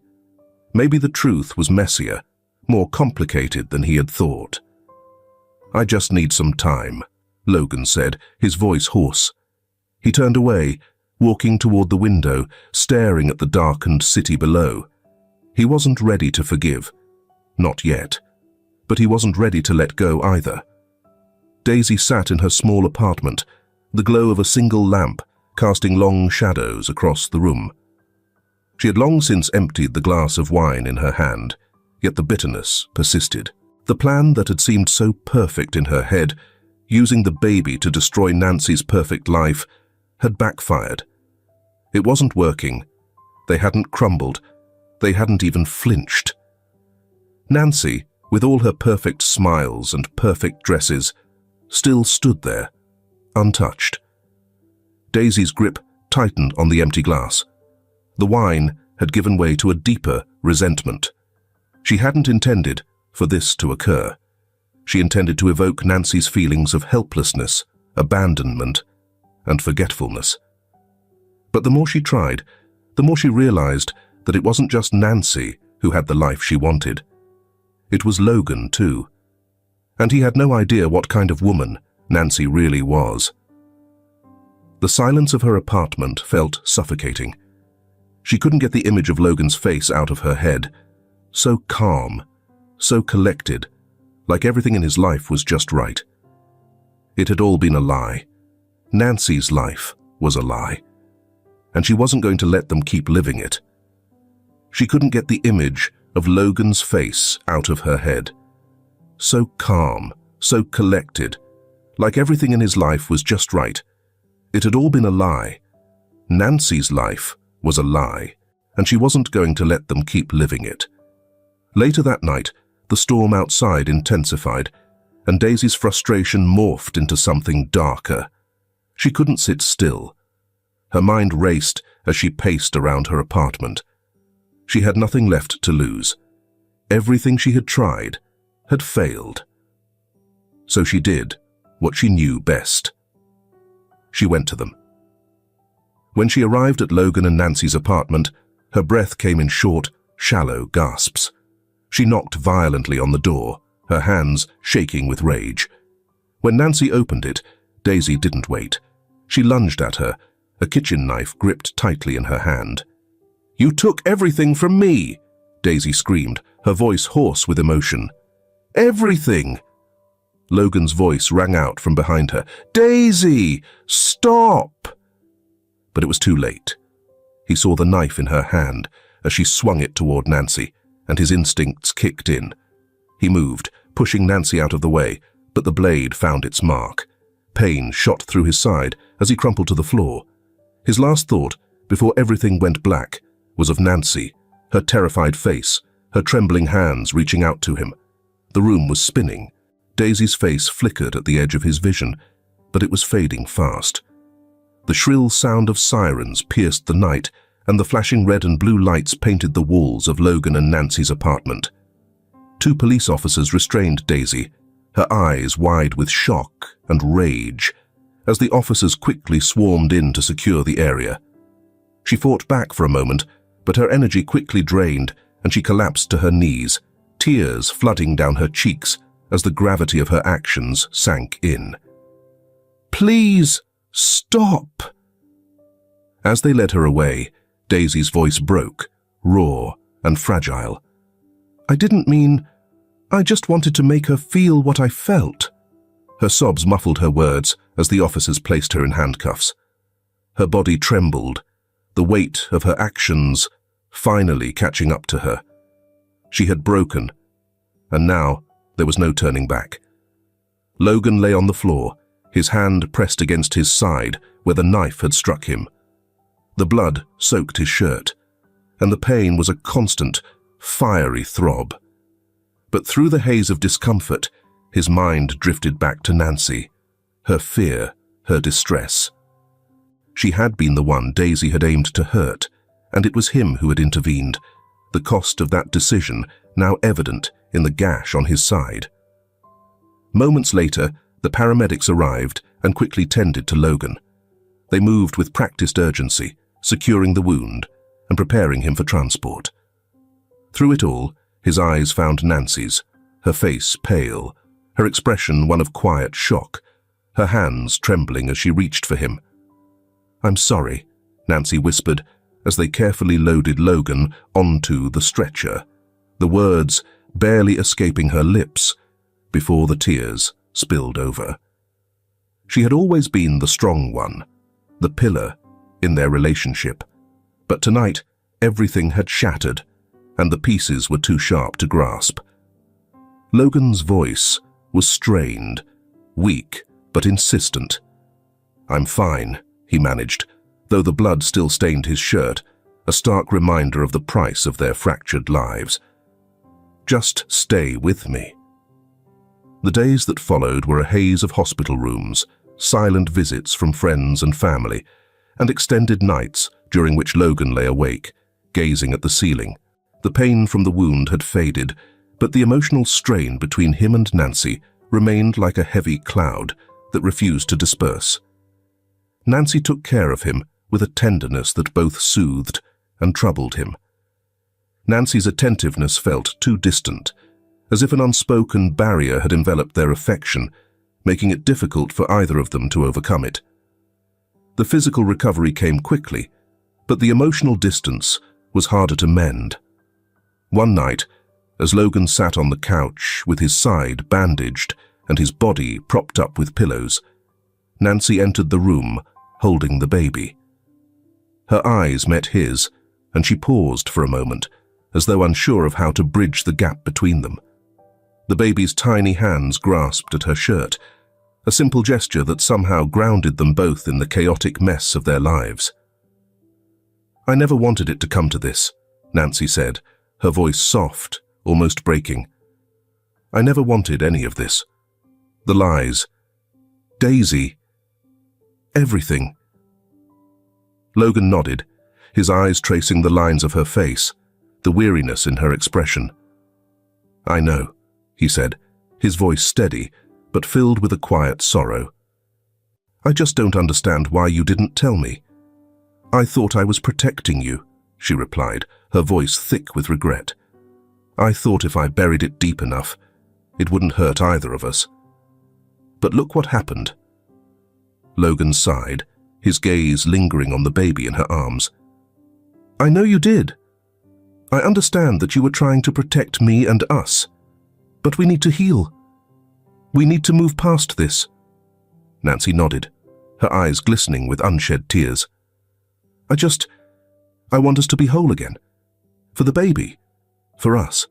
Maybe the truth was messier, more complicated than he had thought. I just need some time, Logan said, his voice hoarse. He turned away, walking toward the window, staring at the darkened city below. He wasn't ready to forgive. Not yet. But he wasn't ready to let go either. Daisy sat in her small apartment, the glow of a single lamp casting long shadows across the room. She had long since emptied the glass of wine in her hand, yet the bitterness persisted. The plan that had seemed so perfect in her head, using the baby to destroy Nancy's perfect life, had backfired. It wasn't working. They hadn't crumbled. They hadn't even flinched. Nancy, with all her perfect smiles and perfect dresses, still stood there, untouched. Daisy's grip tightened on the empty glass. The wine had given way to a deeper resentment. She hadn't intended for this to occur. She intended to evoke Nancy's feelings of helplessness, abandonment, and forgetfulness. But the more she tried, the more she realized that it wasn't just Nancy who had the life she wanted. It was Logan, too. And he had no idea what kind of woman Nancy really was. The silence of her apartment felt suffocating. She couldn't get the image of Logan's face out of her head. So calm, so collected, like everything in his life was just right. It had all been a lie. Nancy's life was a lie. And she wasn't going to let them keep living it. She couldn't get the image of Logan's face out of her head. So calm, so collected, like everything in his life was just right. It had all been a lie. Nancy's life was a lie, and she wasn't going to let them keep living it. Later that night, the storm outside intensified, and Daisy's frustration morphed into something darker. She couldn't sit still. Her mind raced as she paced around her apartment. She had nothing left to lose. Everything she had tried had failed. So she did what she knew best. She went to them. When she arrived at Logan and Nancy's apartment, her breath came in short, shallow gasps. She knocked violently on the door, her hands shaking with rage. When Nancy opened it, Daisy didn't wait. She lunged at her, a kitchen knife gripped tightly in her hand. "You took everything from me!" Daisy screamed, her voice hoarse with emotion. "Everything!" Logan's voice rang out from behind her. "Daisy! Stop!" But it was too late. He saw the knife in her hand as she swung it toward Nancy, and his instincts kicked in. He moved, pushing Nancy out of the way, but the blade found its mark. Pain shot through his side as he crumpled to the floor. His last thought, before everything went black, was of Nancy, her terrified face, her trembling hands reaching out to him. The room was spinning. Daisy's face flickered at the edge of his vision, but it was fading fast. The shrill sound of sirens pierced the night, and the flashing red and blue lights painted the walls of Logan and Nancy's apartment. 2 police officers restrained Daisy, her eyes wide with shock and rage, as the officers quickly swarmed in to secure the area. She fought back for a moment, but her energy quickly drained, and she collapsed to her knees, tears flooding down her cheeks as the gravity of her actions sank in. "Please, stop!" As they led her away, Daisy's voice broke, raw and fragile. "I didn't mean... I just wanted to make her feel what I felt." Her sobs muffled her words as the officers placed her in handcuffs. Her body trembled, the weight of her actions finally catching up to her. She had broken, and now there was no turning back. Logan lay on the floor, his hand pressed against his side where the knife had struck him. The blood soaked his shirt, and the pain was a constant, fiery throb. But through the haze of discomfort, his mind drifted back to Nancy, her fear, her distress. She had been the one Daisy had aimed to hurt, and it was him who had intervened, the cost of that decision now evident in the gash on his side. Moments later, the paramedics arrived and quickly tended to Logan. They moved with practiced urgency, securing the wound and preparing him for transport. Through it all, his eyes found Nancy's, her face pale, her expression one of quiet shock, her hands trembling as she reached for him. "I'm sorry," Nancy whispered as they carefully loaded Logan onto the stretcher, the words barely escaping her lips before the tears spilled over. She had always been the strong one, the pillar in their relationship, but tonight everything had shattered, and the pieces were too sharp to grasp. Logan's voice was strained, weak but insistent. "I'm fine," he managed, though the blood still stained his shirt, a stark reminder of the price of their fractured lives. "Just stay with me." The days that followed were a haze of hospital rooms, silent visits from friends and family, and extended nights during which Logan lay awake, gazing at the ceiling. The pain from the wound had faded, but the emotional strain between him and Nancy remained like a heavy cloud that refused to disperse. Nancy took care of him with a tenderness that both soothed and troubled him. Nancy's attentiveness felt too distant, as if an unspoken barrier had enveloped their affection, making it difficult for either of them to overcome it. The physical recovery came quickly, but the emotional distance was harder to mend. One night, as Logan sat on the couch with his side bandaged and his body propped up with pillows, Nancy entered the room, holding the baby. Her eyes met his, and she paused for a moment, as though unsure of how to bridge the gap between them. The baby's tiny hands grasped at her shirt, a simple gesture that somehow grounded them both in the chaotic mess of their lives. "I never wanted it to come to this," Nancy said, her voice soft, almost breaking. "I never wanted any of this. The lies. Daisy. Everything." Logan nodded, his eyes tracing the lines of her face, the weariness in her expression. "I know," he said, his voice steady, but filled with a quiet sorrow. "I just don't understand why you didn't tell me." "I thought I was protecting you," she replied, her voice thick with regret. "I thought if I buried it deep enough, it wouldn't hurt either of us. But look what happened." Logan sighed, his gaze lingering on the baby in her arms. "I know you did. I understand that you were trying to protect me and us, but we need to heal. We need to move past this. Nancy nodded, her eyes glistening with unshed tears. I want us to be whole again. For the baby. For us.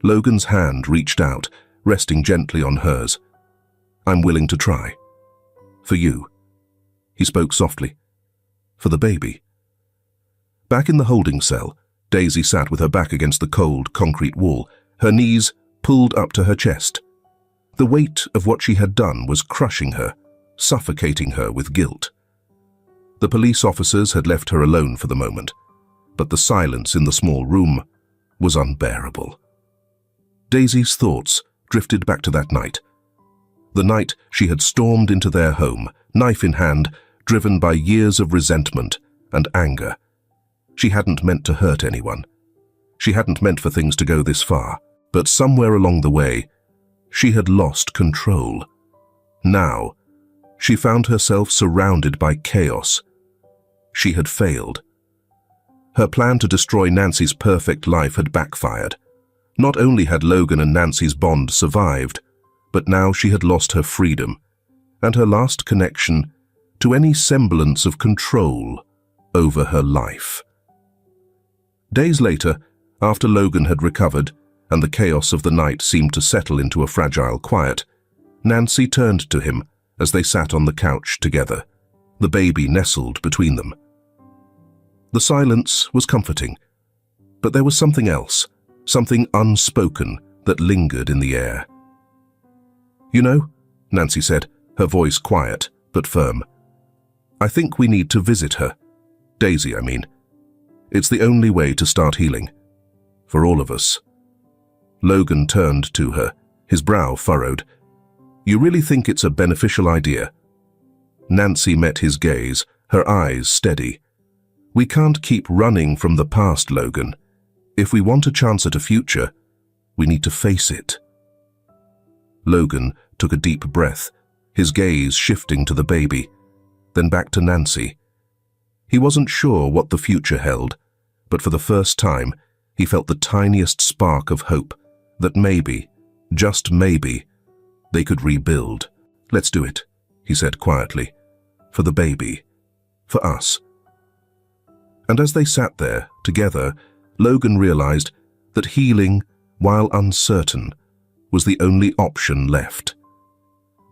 Logan's hand reached out, resting gently on hers. I'm willing to try. For you. He spoke softly. For the baby. Back in the holding cell, Daisy sat with her back against the cold, concrete wall, her knees pulled up to her chest. The weight of what she had done was crushing her, suffocating her with guilt. The police officers had left her alone for the moment, but the silence in the small room was unbearable. Daisy's thoughts drifted back to that night. The night she had stormed into their home, knife in hand, driven by years of resentment and anger. She hadn't meant to hurt anyone. She hadn't meant for things to go this far, but somewhere along the way, she had lost control. Now, she found herself surrounded by chaos. She had failed. Her plan to destroy Nancy's perfect life had backfired. Not only had Logan and Nancy's bond survived, but now she had lost her freedom and her last connection to any semblance of control over her life. Days later, after Logan had recovered and the chaos of the night seemed to settle into a fragile quiet, Nancy turned to him as they sat on the couch together, the baby nestled between them. The silence was comforting, but there was something else, something unspoken that lingered in the air. You know, Nancy said, her voice quiet but firm, I think we need to visit her. Daisy, I mean. It's the only way to start healing. For all of us. Logan turned to her, his brow furrowed. You really think it's a beneficial idea? Nancy met his gaze, her eyes steady. We can't keep running from the past, Logan. If we want a chance at a future, we need to face it. Logan took a deep breath, his gaze shifting to the baby, then back to Nancy. He wasn't sure what the future held, but for the first time, he felt the tiniest spark of hope that maybe, just maybe, they could rebuild. Let's do it, he said quietly. For the baby. For us. And as they sat there, together, Logan realized that healing, while uncertain, was the only option left.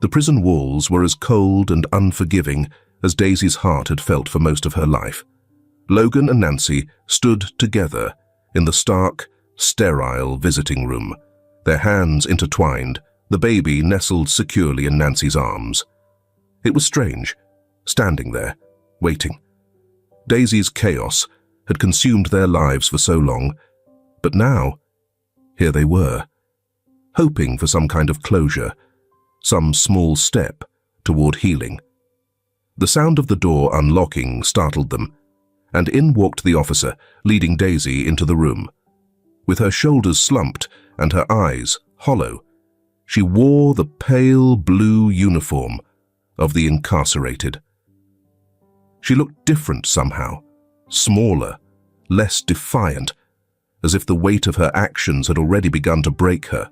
The prison walls were as cold and unforgiving as Daisy's heart had felt for most of her life. Logan and Nancy stood together in the stark, sterile visiting room, their hands intertwined, the baby nestled securely in Nancy's arms. It was strange, standing there, waiting. Daisy's chaos had consumed their lives for so long, but now, here they were, hoping for some kind of closure, some small step toward healing. The sound of the door unlocking startled them, and in walked the officer, leading Daisy into the room. With her shoulders slumped and her eyes hollow, she wore the pale blue uniform of the incarcerated. She looked different somehow, smaller, less defiant, as if the weight of her actions had already begun to break her.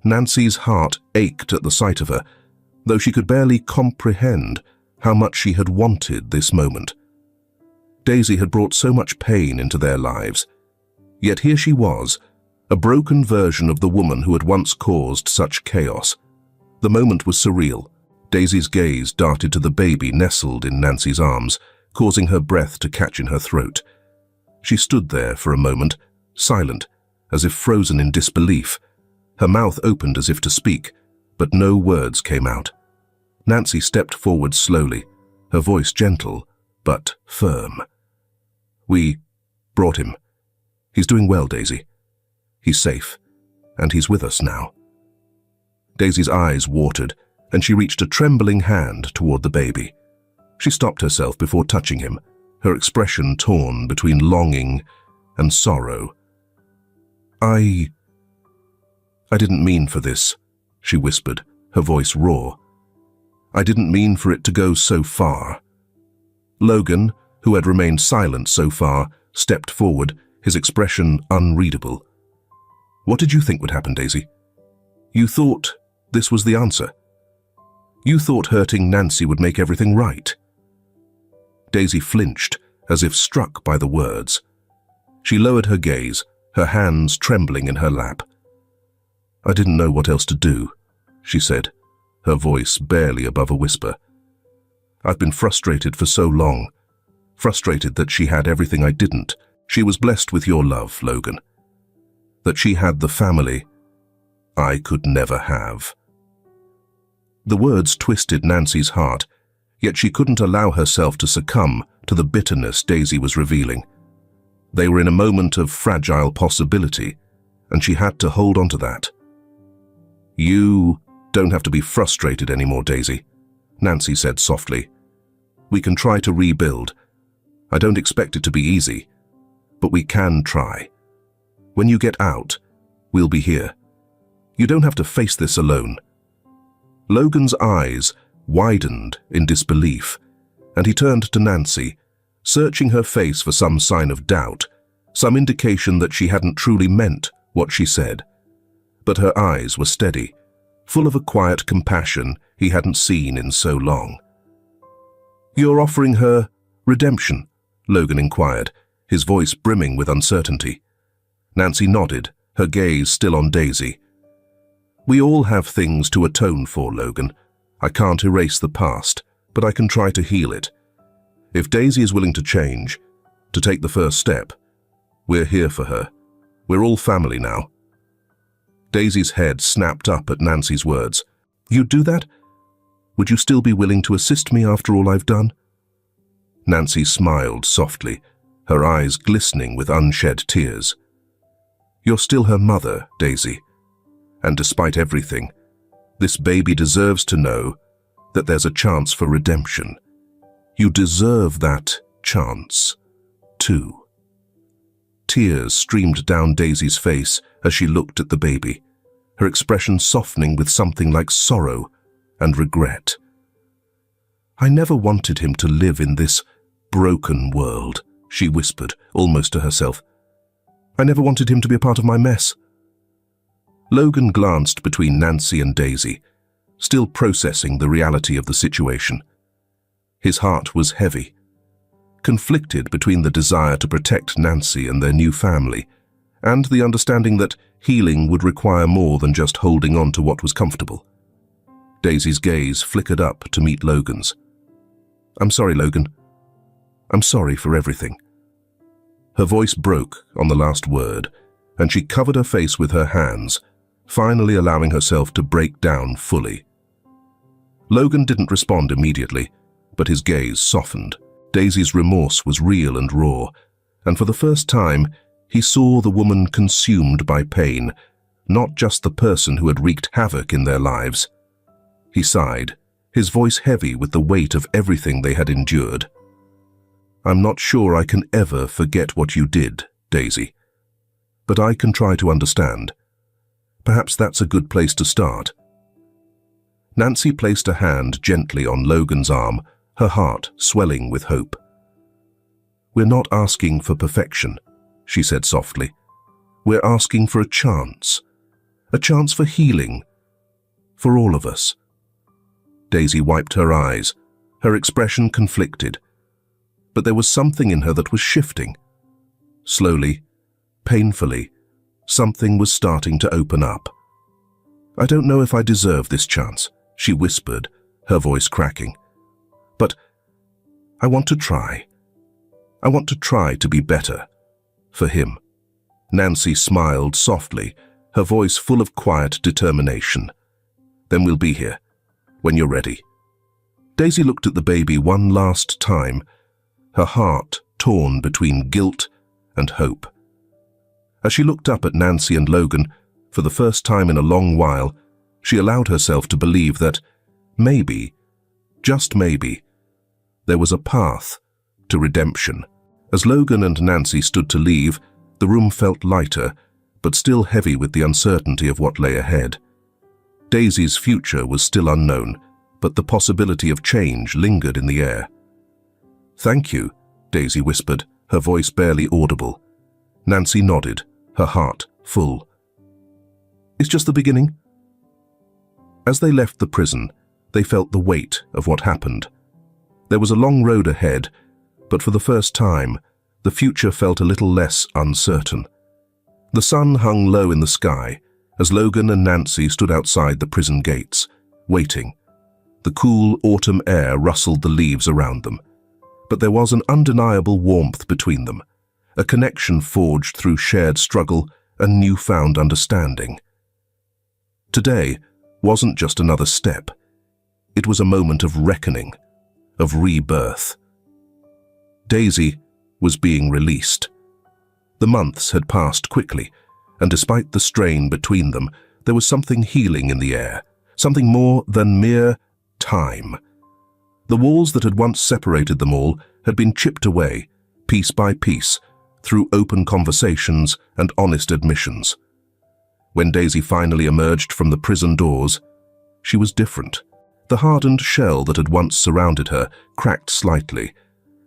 Nancy's heart ached at the sight of her, though she could barely comprehend how much she had wanted this moment. Daisy had brought so much pain into their lives, yet here she was, a broken version of the woman who had once caused such chaos. The moment was surreal. Daisy's gaze darted to the baby nestled in Nancy's arms, causing her breath to catch in her throat. She stood there for a moment, silent, as if frozen in disbelief. Her mouth opened as if to speak, but no words came out. Nancy stepped forward slowly, her voice gentle, but firm. We brought him. He's doing well, Daisy. He's safe, and he's with us now. Daisy's eyes watered, and she reached a trembling hand toward the baby. She stopped herself before touching him, her expression torn between longing and sorrow. I didn't mean for this, she whispered, her voice raw. I didn't mean for it to go so far. Logan, who had remained silent so far, stepped forward, his expression unreadable. What did you think would happen, Daisy? You thought this was the answer. You thought hurting Nancy would make everything right. Daisy flinched, as if struck by the words. She lowered her gaze, her hands trembling in her lap. I didn't know what else to do, she said, her voice barely above a whisper. I've been frustrated for so long, frustrated that she had everything I didn't. She was blessed with your love, Logan. That she had the family I could never have. The words twisted Nancy's heart, yet she couldn't allow herself to succumb to the bitterness Daisy was revealing. They were in a moment of fragile possibility, and she had to hold on to that. You don't have to be frustrated anymore, Daisy, Nancy said softly. We can try to rebuild. I don't expect it to be easy, but we can try. When you get out, we'll be here. You don't have to face this alone. Logan's eyes widened in disbelief, and he turned to Nancy, searching her face for some sign of doubt, some indication that she hadn't truly meant what she said. But her eyes were steady, full of a quiet compassion he hadn't seen in so long. You're offering her redemption? Logan inquired, his voice brimming with uncertainty. Nancy nodded, her gaze still on Daisy. We all have things to atone for, Logan. I can't erase the past, but I can try to heal it. If Daisy is willing to change, to take the first step, we're here for her. We're all family now. Daisy's head snapped up at Nancy's words. You'd do that? Would you still be willing to assist me after all I've done? Nancy smiled softly, her eyes glistening with unshed tears. You're still her mother, Daisy. And despite everything, this baby deserves to know that there's a chance for redemption. You deserve that chance, too. Tears streamed down Daisy's face as she looked at the baby, her expression softening with something like sorrow and regret. I never wanted him to live in this broken world, she whispered, almost to herself. I never wanted him to be a part of my mess. Logan glanced between Nancy and Daisy, still processing the reality of the situation. His heart was heavy, conflicted between the desire to protect Nancy and their new family, and the understanding that healing would require more than just holding on to what was comfortable. Daisy's gaze flickered up to meet Logan's. I'm sorry, Logan. I'm sorry for everything. Her voice broke on the last word, and she covered her face with her hands, finally allowing herself to break down fully. Logan didn't respond immediately, but his gaze softened. Daisy's remorse was real and raw, and for the first time, he saw the woman consumed by pain, not just the person who had wreaked havoc in their lives. He sighed, his voice heavy with the weight of everything they had endured. I'm not sure I can ever forget what you did, Daisy, but I can try to understand. Perhaps that's a good place to start. Nancy placed a hand gently on Logan's arm, her heart swelling with hope. We're not asking for perfection, she said softly. We're asking for a chance for healing, for all of us. Daisy wiped her eyes, her expression conflicted, but there was something in her that was shifting. Slowly, painfully, something was starting to open up. I don't know if I deserve this chance, she whispered, her voice cracking. But I want to try. I want to try to be better. For him. Nancy smiled softly, her voice full of quiet determination. Then we'll be here, when you're ready. Daisy looked at the baby one last time, her heart torn between guilt and hope. As she looked up at Nancy and Logan, for the first time in a long while, she allowed herself to believe that maybe, just maybe, there was a path to redemption. As Logan and Nancy stood to leave, the room felt lighter, but still heavy with the uncertainty of what lay ahead. Daisy's future was still unknown, but the possibility of change lingered in the air. Thank you, Daisy whispered, her voice barely audible. Nancy nodded, her heart full. It's just the beginning. As they left the prison, they felt the weight of what happened. There was a long road ahead, but for the first time, the future felt a little less uncertain. The sun hung low in the sky as Logan and Nancy stood outside the prison gates, waiting. The cool autumn air rustled the leaves around them, but there was an undeniable warmth between them, a connection forged through shared struggle and newfound understanding. Today wasn't just another step. It was a moment of reckoning, of rebirth. Daisy was being released. The months had passed quickly, and despite the strain between them, there was something healing in the air, something more than mere time. The walls that had once separated them all had been chipped away, piece by piece, through open conversations and honest admissions. When Daisy finally emerged from the prison doors, she was different. The hardened shell that had once surrounded her cracked slightly,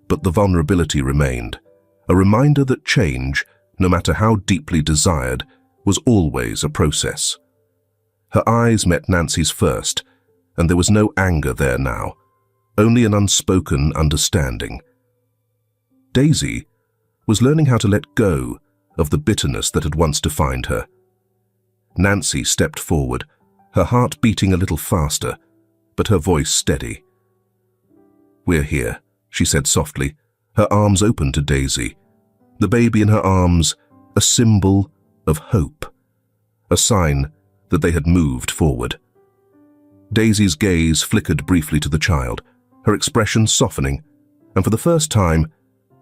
but the vulnerability remained, a reminder that change, no matter how deeply desired, was always a process. Her eyes met Nancy's first, and there was no anger there now, only an unspoken understanding. Daisy was learning how to let go of the bitterness that had once defined her. Nancy stepped forward, her heart beating a little faster, but her voice steady. "We're here," she said softly, her arms open to Daisy, the baby in her arms a symbol of hope, a sign that they had moved forward. Daisy's gaze flickered briefly to the child, her expression softening, and for the first time,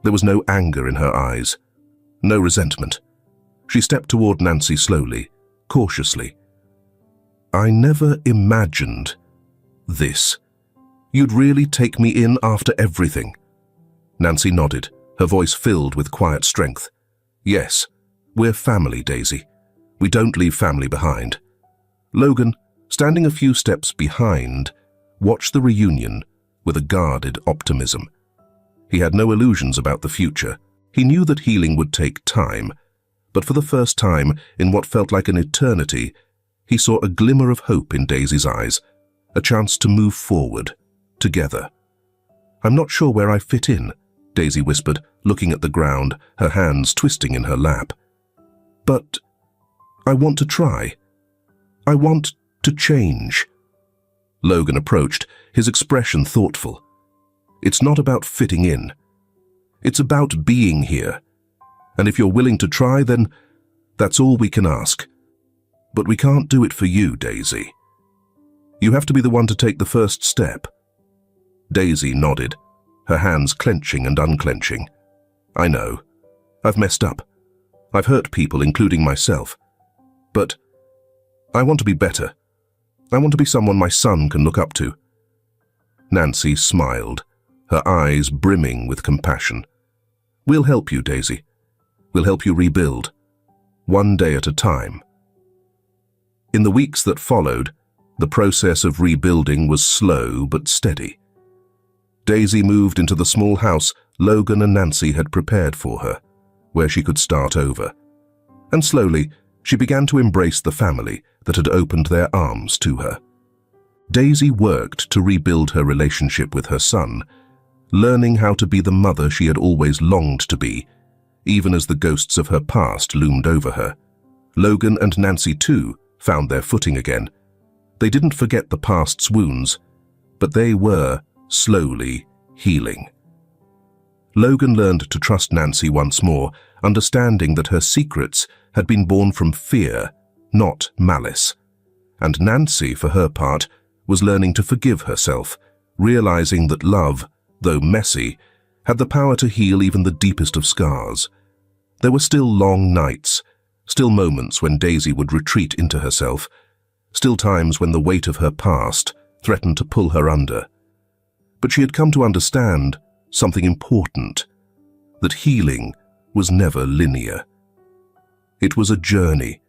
there was no anger in her eyes, no resentment. She stepped toward Nancy slowly, cautiously. "I never imagined this. You'd really take me in after everything." Nancy nodded, her voice filled with quiet strength. "Yes, we're family, Daisy. We don't leave family behind." Logan, standing a few steps behind, watched the reunion with a guarded optimism. He had no illusions about the future. He knew that healing would take time, but for the first time in what felt like an eternity, he saw a glimmer of hope in Daisy's eyes, a chance to move forward, together. "I'm not sure where I fit in," Daisy whispered, looking at the ground, her hands twisting in her lap. "But I want to try. I want to change." Logan approached, his expression thoughtful. "It's not about fitting in. It's about being here. And if you're willing to try, then that's all we can ask. But we can't do it for you, Daisy. You have to be the one to take the first step." Daisy nodded, her hands clenching and unclenching. "I know. I've messed up. I've hurt people, including myself. But I want to be better. I want to be someone my son can look up to." Nancy smiled, her eyes brimming with compassion. "We'll help you, Daisy. We'll help you rebuild, one day at a time." In the weeks that followed, the process of rebuilding was slow but steady. Daisy moved into the small house Logan and Nancy had prepared for her, where she could start over. And slowly, she began to embrace the family that had opened their arms to her. Daisy worked to rebuild her relationship with her son, learning how to be the mother she had always longed to be, even as the ghosts of her past loomed over her. Logan and Nancy, too, found their footing again. They didn't forget the past's wounds, but they were slowly healing. Logan learned to trust Nancy once more, understanding that her secrets had been born from fear, not malice. And Nancy, for her part, was learning to forgive herself, realizing that love, though messy, had the power to heal even the deepest of scars. There were still long nights, still moments when Daisy would retreat into herself, still times when the weight of her past threatened to pull her under. But she had come to understand something important, that healing was never linear. It was a journey,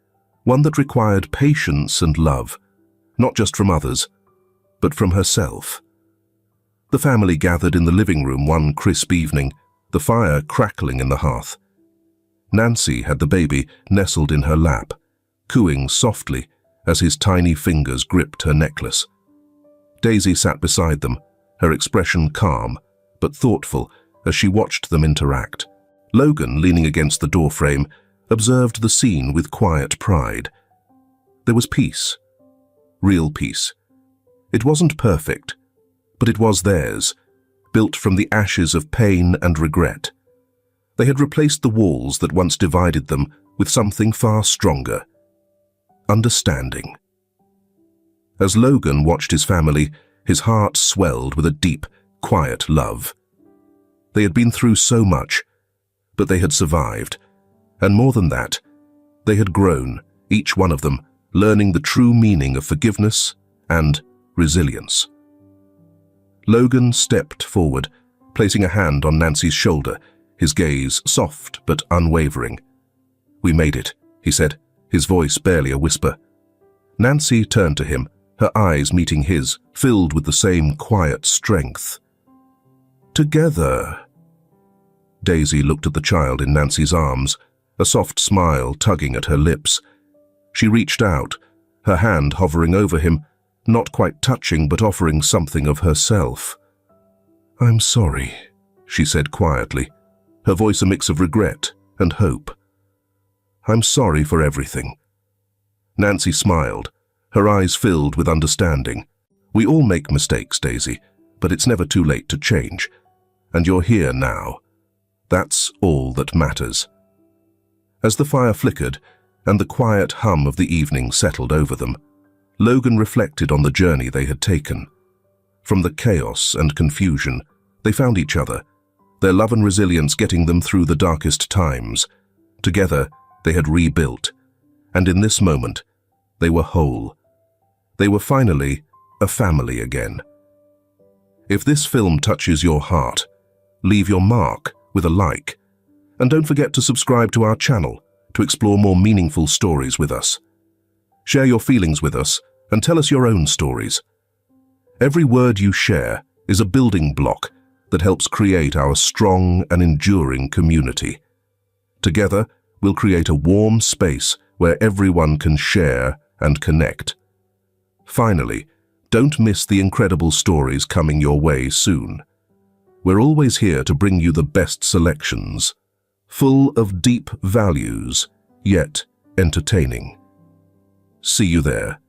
one that required patience and love, not just from others, but from herself. The family gathered in the living room one crisp evening, the fire crackling in the hearth. Nancy had the baby nestled in her lap, cooing softly as his tiny fingers gripped her necklace. Daisy sat beside them, her expression calm but thoughtful as she watched them interact. Logan, leaning against the doorframe, observed the scene with quiet pride. There was peace. Real peace. It wasn't perfect, but it was theirs, built from the ashes of pain and regret. They had replaced the walls that once divided them with something far stronger: understanding. As Logan watched his family, his heart swelled with a deep, quiet love. They had been through so much, but they had survived. And more than that, they had grown, each one of them, learning the true meaning of forgiveness and resilience. Logan stepped forward, placing a hand on Nancy's shoulder, his gaze soft but unwavering. "We made it," he said, his voice barely a whisper. Nancy turned to him, her eyes meeting his, filled with the same quiet strength. "Together." Daisy looked at the child in Nancy's arms, a soft smile tugging at her lips. She reached out, her hand hovering over him, not quite touching but offering something of herself. "I'm sorry," she said quietly, her voice a mix of regret and hope. "I'm sorry for everything." Nancy smiled, her eyes filled with understanding. "We all make mistakes, Daisy, but it's never too late to change. And you're here now. That's all that matters." As the fire flickered and the quiet hum of the evening settled over them, Logan reflected on the journey they had taken. From the chaos and confusion, they found each other, their love and resilience getting them through the darkest times. Together, they had rebuilt, and in this moment, they were whole. They were finally a family again. If this film touches your heart, leave your mark with a like, and don't forget to subscribe to our channel to explore more meaningful stories with us. Share your feelings with us and tell us your own stories. Every word you share is a building block that helps create our strong and enduring community. Together, we'll create a warm space where everyone can share and connect. Finally, don't miss the incredible stories coming your way soon. We're always here to bring you the best selections, full of deep values, yet entertaining. See you there.